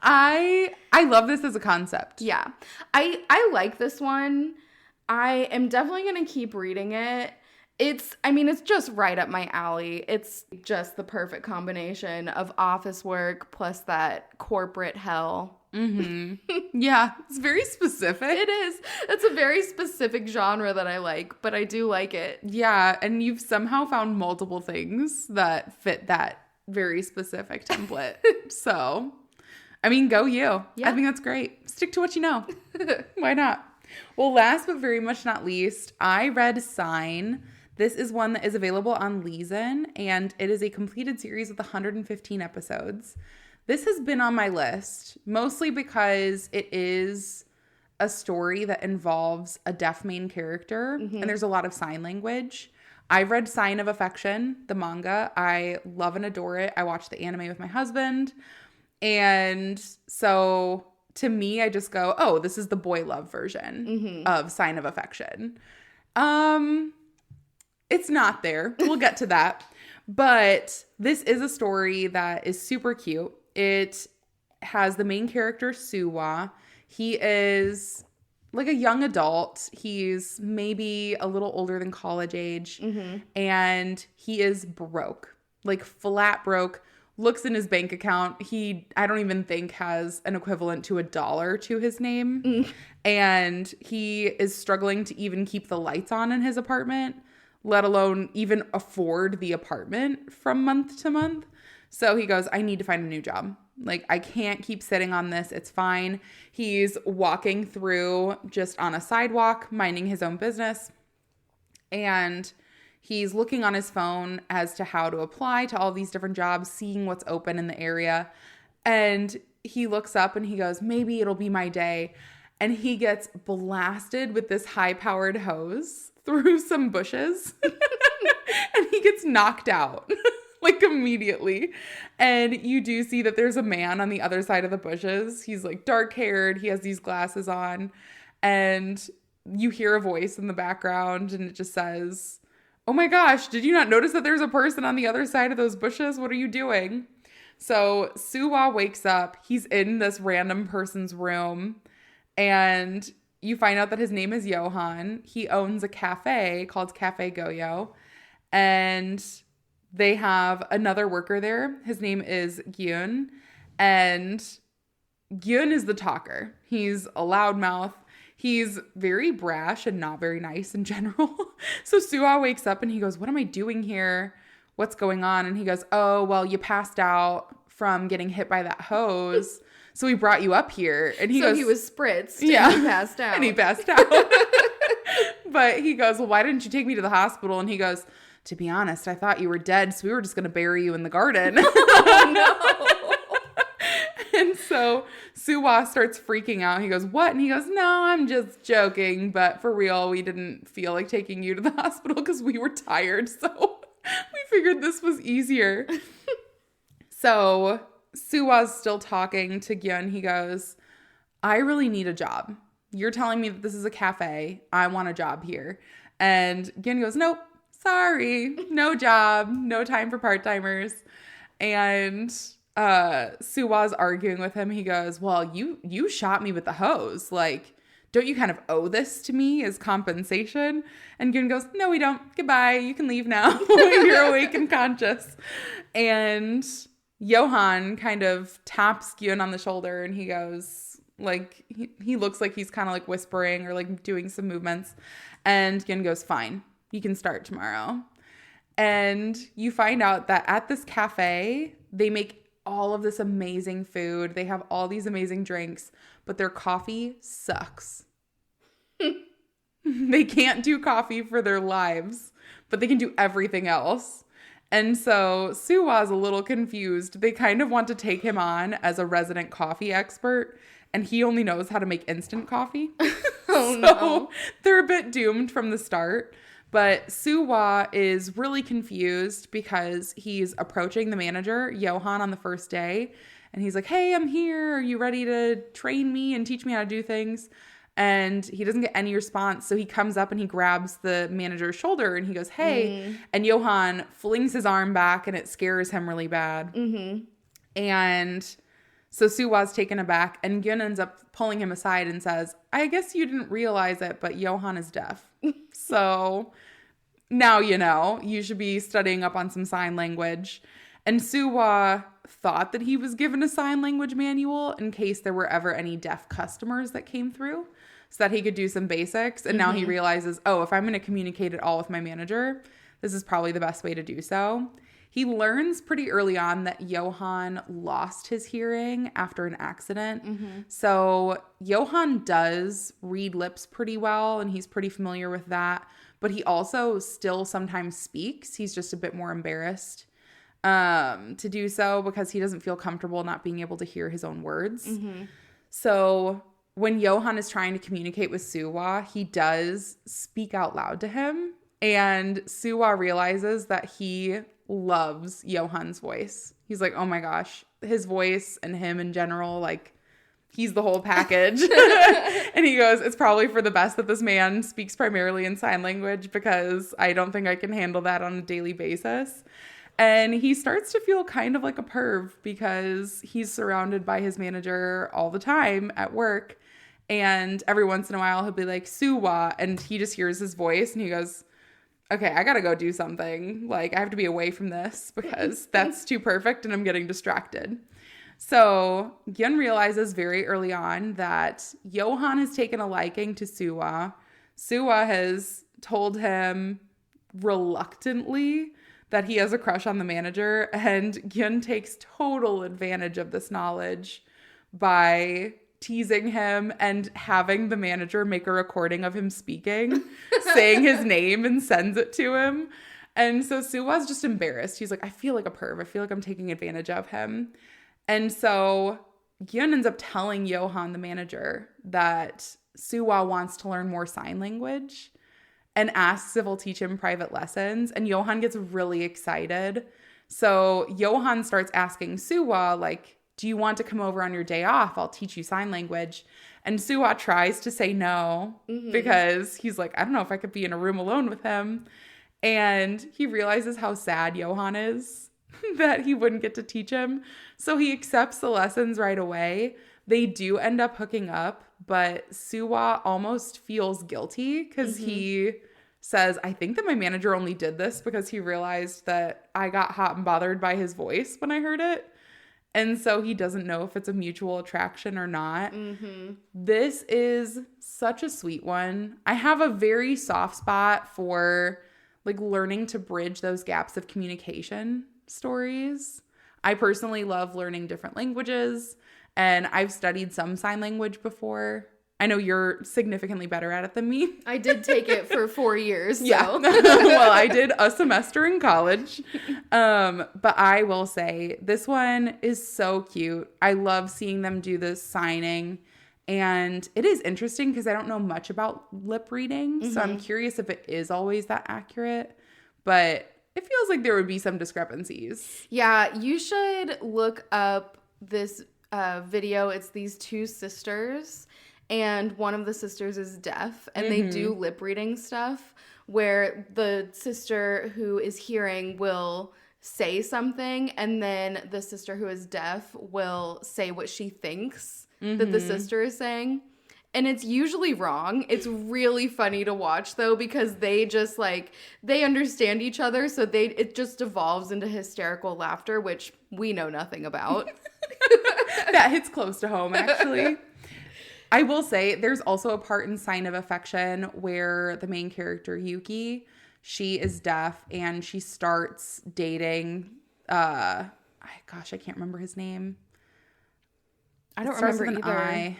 I love this as a concept. Yeah. I like this one. I am definitely going to keep reading it. It's just right up my alley. It's just the perfect combination of office work plus that corporate hell. Mm-hmm. Yeah, it's very specific. It is. It's a very specific genre that I like, but I do like it. Yeah, and you've somehow found multiple things that fit that very specific template. So, I mean, go you. Yeah. I think that's great. Stick to what you know. Why not? Well, last but very much not least, I read Sign. This is one that is available on Leeson, and it is a completed series with 115 episodes. This has been on my list, mostly because it is a story that involves a deaf main character, and there's a lot of sign language. I've read Sign of Affection, the manga. I love and adore it. I watched the anime with my husband. And so to me, I just go, oh, this is the boy love version of Sign of Affection. It's not there. We'll get to that. But this is a story that is super cute. It has the main character, Suwa. He is like a young adult. He's maybe a little older than college age. And he is broke, like flat broke. Looks in his bank account. I don't even think has an equivalent to $1 to his name. And he is struggling to even keep the lights on in his apartment, let alone even afford the apartment from month to month. So he goes, I need to find a new job. Like, I can't keep sitting on this. It's fine. He's walking through just on a sidewalk, minding his own business. And he's looking on his phone as to how to apply to all these different jobs, seeing what's open in the area. And he looks up and he goes, maybe it'll be my day. And he gets blasted with this high-powered hose through some bushes. And he gets knocked out. Like immediately. And you do see that there's a man on the other side of the bushes. He's like dark haired. He has these glasses on. And you hear a voice in the background and it just says, oh my gosh, did you not notice that there's a person on the other side of those bushes? What are you doing? So Suwa wakes up. He's in this random person's room. And you find out that his name is Johan. He owns a cafe called Cafe Goyo. And they have another worker there. His name is Gyun. And Gyun is the talker. He's a loudmouth. He's very brash and not very nice in general. So Suwa wakes up and he goes, what am I doing here? What's going on? And he goes, oh, well, you passed out from getting hit by that hose. So we brought you up here. And he goes, he was spritzed. Yeah. And he passed out. And he passed out. But he goes, well, why didn't you take me to the hospital? And he goes, to be honest, I thought you were dead, so we were just going to bury you in the garden. Oh, no. And so Suwa starts freaking out. He goes, what? And he goes, no, I'm just joking. But for real, we didn't feel like taking you to the hospital because we were tired. So we figured this was easier. So Suwa's still talking to Gyun. He goes, I really need a job. You're telling me that this is a cafe. I want a job here. And Gyun goes, nope. Sorry, no job, no time for part-timers. And Suwa's arguing with him. He goes, well, you shot me with the hose. Like, don't you kind of owe this to me as compensation? And Gyun goes, no, we don't. Goodbye. You can leave now. You're awake and conscious. And Johan kind of taps Gyun on the shoulder and he goes, like, he looks like he's kind of like whispering or like doing some movements. And Gyun goes, fine, you can start tomorrow. And you find out that at this cafe, they make all of this amazing food. They have all these amazing drinks, but their coffee sucks. They can't do coffee for their lives, but they can do everything else. And so Suwa's a little confused. They kind of want to take him on as a resident coffee expert, and he only knows how to make instant coffee. So they're a bit doomed from the start. But Suwa is really confused because he's approaching the manager, Johan, on the first day. And he's like, hey, I'm here. Are you ready to train me and teach me how to do things? And he doesn't get any response. So he comes up and he grabs the manager's shoulder and he goes, hey. And Johan flings his arm back and it scares him really bad. And so Suwa's taken aback and Gyun ends up pulling him aside and says, I guess you didn't realize it, but Johan is deaf. So now you know. You should be studying up on some sign language. And Suwa thought that he was given a sign language manual in case there were ever any deaf customers that came through so that he could do some basics. And now he realizes, oh, if I'm going to communicate at all with my manager, this is probably the best way to do so. He learns pretty early on that Johan lost his hearing after an accident. So Johan does read lips pretty well, and he's pretty familiar with that. But he also still sometimes speaks. He's just a bit more embarrassed to do so because he doesn't feel comfortable not being able to hear his own words. So when Johan is trying to communicate with Suwa, he does speak out loud to him. And Suwa realizes that he loves Johan's voice. He's like, oh my gosh, his voice and him in general, like, he's the whole package. And he goes, it's probably for the best that this man speaks primarily in sign language because I don't think I can handle that on a daily basis. And he starts to feel kind of like a perv because he's surrounded by his manager all the time at work. And every once in a while he'll be like, Suwa, and he just hears his voice and he goes, okay, I gotta go do something. Like, I have to be away from this because that's too perfect and I'm getting distracted. So Gyun realizes very early on that Johan has taken a liking to Suwa. Suwa has told him reluctantly that he has a crush on the manager, and Gyun takes total advantage of this knowledge by teasing him and having the manager make a recording of him speaking, saying his name and sends it to him. And so Suwa's just embarrassed. He's like, I feel like a perv. I feel like I'm taking advantage of him. And so Gyun ends up telling Johan, the manager, that Suwa wants to learn more sign language and asks if he'll teach him private lessons. And Johan gets really excited. So Johan starts asking Suwa, like, do you want to come over on your day off? I'll teach you sign language. And Suwa tries to say no because he's like, I don't know if I could be in a room alone with him. And he realizes how sad Johan is that he wouldn't get to teach him. So he accepts the lessons right away. They do end up hooking up, but Suwa almost feels guilty because he says, I think that my manager only did this because he realized that I got hot and bothered by his voice when I heard it. And so he doesn't know if it's a mutual attraction or not. This is such a sweet one. I have a very soft spot for like learning to bridge those gaps of communication stories. I personally love learning different languages, and I've studied some sign language before. I know you're significantly better at it than me. I did take it for 4 years. So. Yeah. Well, I did a semester in college. But I will say this one is so cute. I love seeing them do this signing. And it is interesting because I don't know much about lip reading. So I'm curious if it is always that accurate. But it feels like there would be some discrepancies. Yeah, you should look up this video. It's these two sisters. And one of the sisters is deaf, and they do lip reading stuff where the sister who is hearing will say something, and then the sister who is deaf will say what she thinks that the sister is saying. And it's usually wrong. It's really funny to watch, though, because they just, like, they understand each other, so it just devolves into hysterical laughter, which we know nothing about. That hits close to home, actually. I will say there's also a part in Sign of Affection where the main character, Yuki, she is deaf and she starts dating, I can't remember his name. I don't remember with an either. I.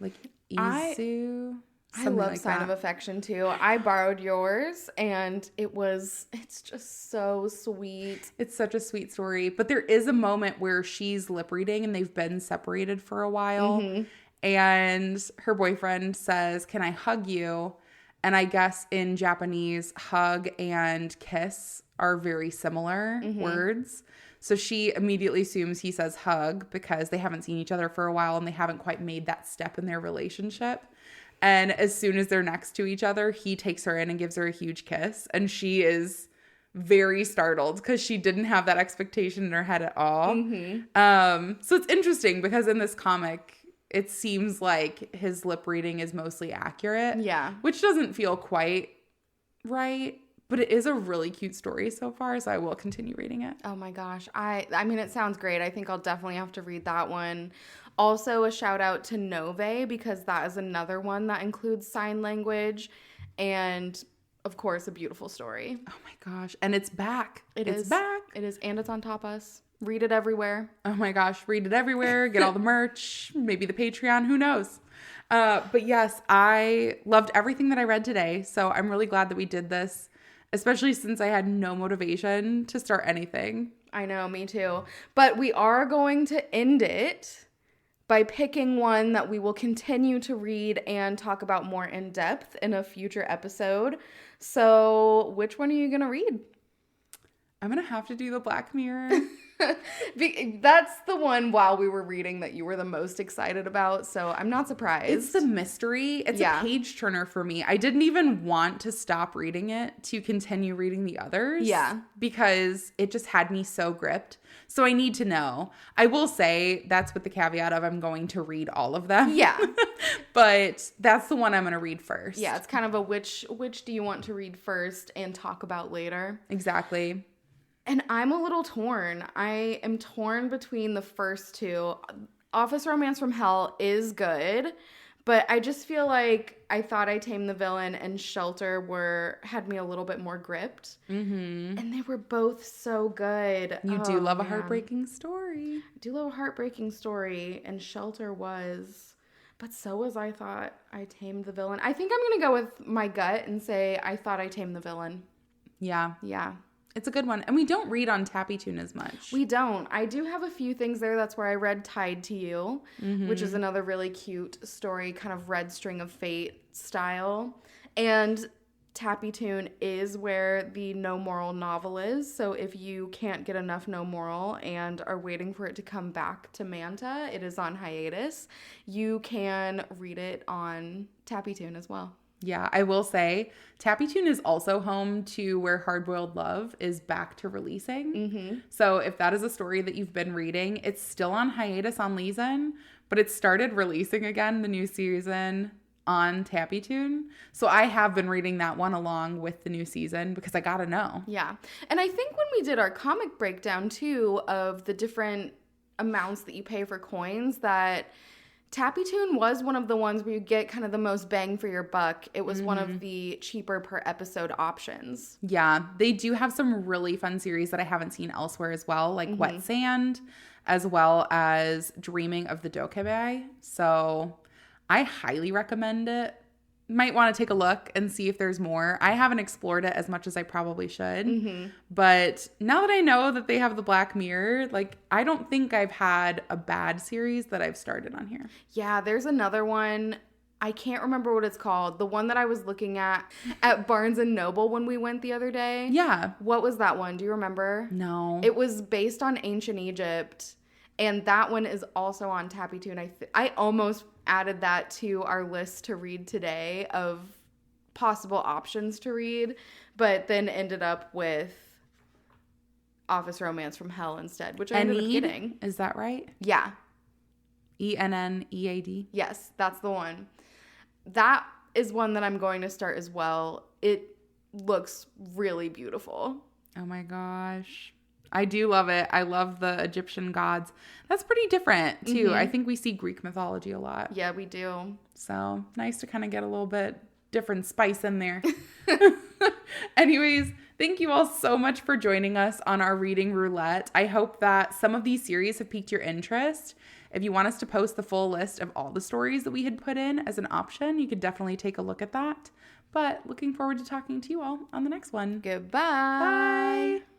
Like Izu. I love Sign of Affection too. I borrowed yours and it's just so sweet. It's such a sweet story. But there is a moment where she's lip reading and they've been separated for a while. Mm-hmm. And her boyfriend says, "Can I hug you?" And I guess in Japanese, hug and kiss are very similar words. So she immediately assumes he says hug because they haven't seen each other for a while and they haven't quite made that step in their relationship. And as soon as they're next to each other, he takes her in and gives her a huge kiss. And she is very startled because she didn't have that expectation in her head at all. Mm-hmm. So it's interesting because in this comic, it seems like his lip reading is mostly accurate. Yeah. Which doesn't feel quite right. But it is a really cute story so far, so I will continue reading it. Oh my gosh. I mean, it sounds great. I think I'll definitely have to read that one. Also, a shout out to Nove because that is another one that includes sign language and, of course, a beautiful story. Oh my gosh. And it's back. It's back. It is. And it's on Tapas. Read it everywhere. Oh my gosh. Read it everywhere. Get all the merch. Maybe the Patreon. Who knows? But yes, I loved everything that I read today. So I'm really glad that we did this. Especially since I had no motivation to start anything. I know, me too. But we are going to end it by picking one that we will continue to read and talk about more in depth in a future episode. So which one are you going to read? I'm going to have to do the Black Mirror. That's the one while we were reading that you were the most excited about, so I'm not surprised. It's the mystery. It's a page turner for me. I didn't even want to stop reading it to continue reading the others. Yeah. Because it just had me so gripped. So I need to know. I will say that's with the caveat of I'm going to read all of them. Yeah. But that's the one I'm going to read first. Yeah, it's kind of a which do you want to read first and talk about later. Exactly. And I'm a little torn. I am torn between the first two. Office Romance from Hell is good, but I just feel like I Thought I Tamed the Villain and Shelter had me a little bit more gripped. Mm-hmm. And they were both so good. You do love a heartbreaking story. I do love a heartbreaking story, and Shelter was, but so was I Thought I Tamed the Villain. I think I'm going to go with my gut and say I Thought I Tamed the Villain. Yeah. Yeah. It's a good one. And we don't read on Tappy Tune as much. We don't. I do have a few things there. That's where I read Tied to You, which is another really cute story, kind of Red String of Fate style. And Tappy Tune is where the No Moral novel is. So if you can't get enough No Moral and are waiting for it to come back to Manta, it is on hiatus. You can read it on Tappy Tune as well. Yeah, I will say Tappy Tune is also home to where Hard Boiled Love is back to releasing. Mm-hmm. So if that is a story that you've been reading, it's still on hiatus on Leeson, but it started releasing again, the new season on Tappy Tune. So I have been reading that one along with the new season because I gotta know. Yeah. And I think when we did our comic breakdown too of the different amounts that you pay for coins, that Tappy Tune was one of the ones where you get kind of the most bang for your buck. It was one of the cheaper per episode options. Yeah, they do have some really fun series that I haven't seen elsewhere as well, like Wet Sand, as well as Dreaming of the Dokkaebai. So I highly recommend it. Might want to take a look and see if there's more. I haven't explored it as much as I probably should. But now that I know that they have the Black Mirror, like, I don't think I've had a bad series that I've started on here. Yeah, there's another one. I can't remember what it's called. The one that I was looking at Barnes & Noble when we went the other day. Yeah. What was that one? Do you remember? No. It was based on ancient Egypt. And that one is also on Tappy Tune. I almost added that to our list to read today of possible options to read, but then ended up with Office Romance from Hell instead, which I ended up getting. Is that right? Yeah. ENNEAD? Yes, that's the one. That is one that I'm going to start as well. It looks really beautiful. Oh my gosh. I do love it. I love the Egyptian gods. That's pretty different too. I think we see Greek mythology a lot. Yeah, we do. So nice to kind of get a little bit different spice in there. Anyways, thank you all so much for joining us on our reading roulette. I hope that some of these series have piqued your interest. If you want us to post the full list of all the stories that we had put in as an option, you could definitely take a look at that. But looking forward to talking to you all on the next one. Goodbye. Bye.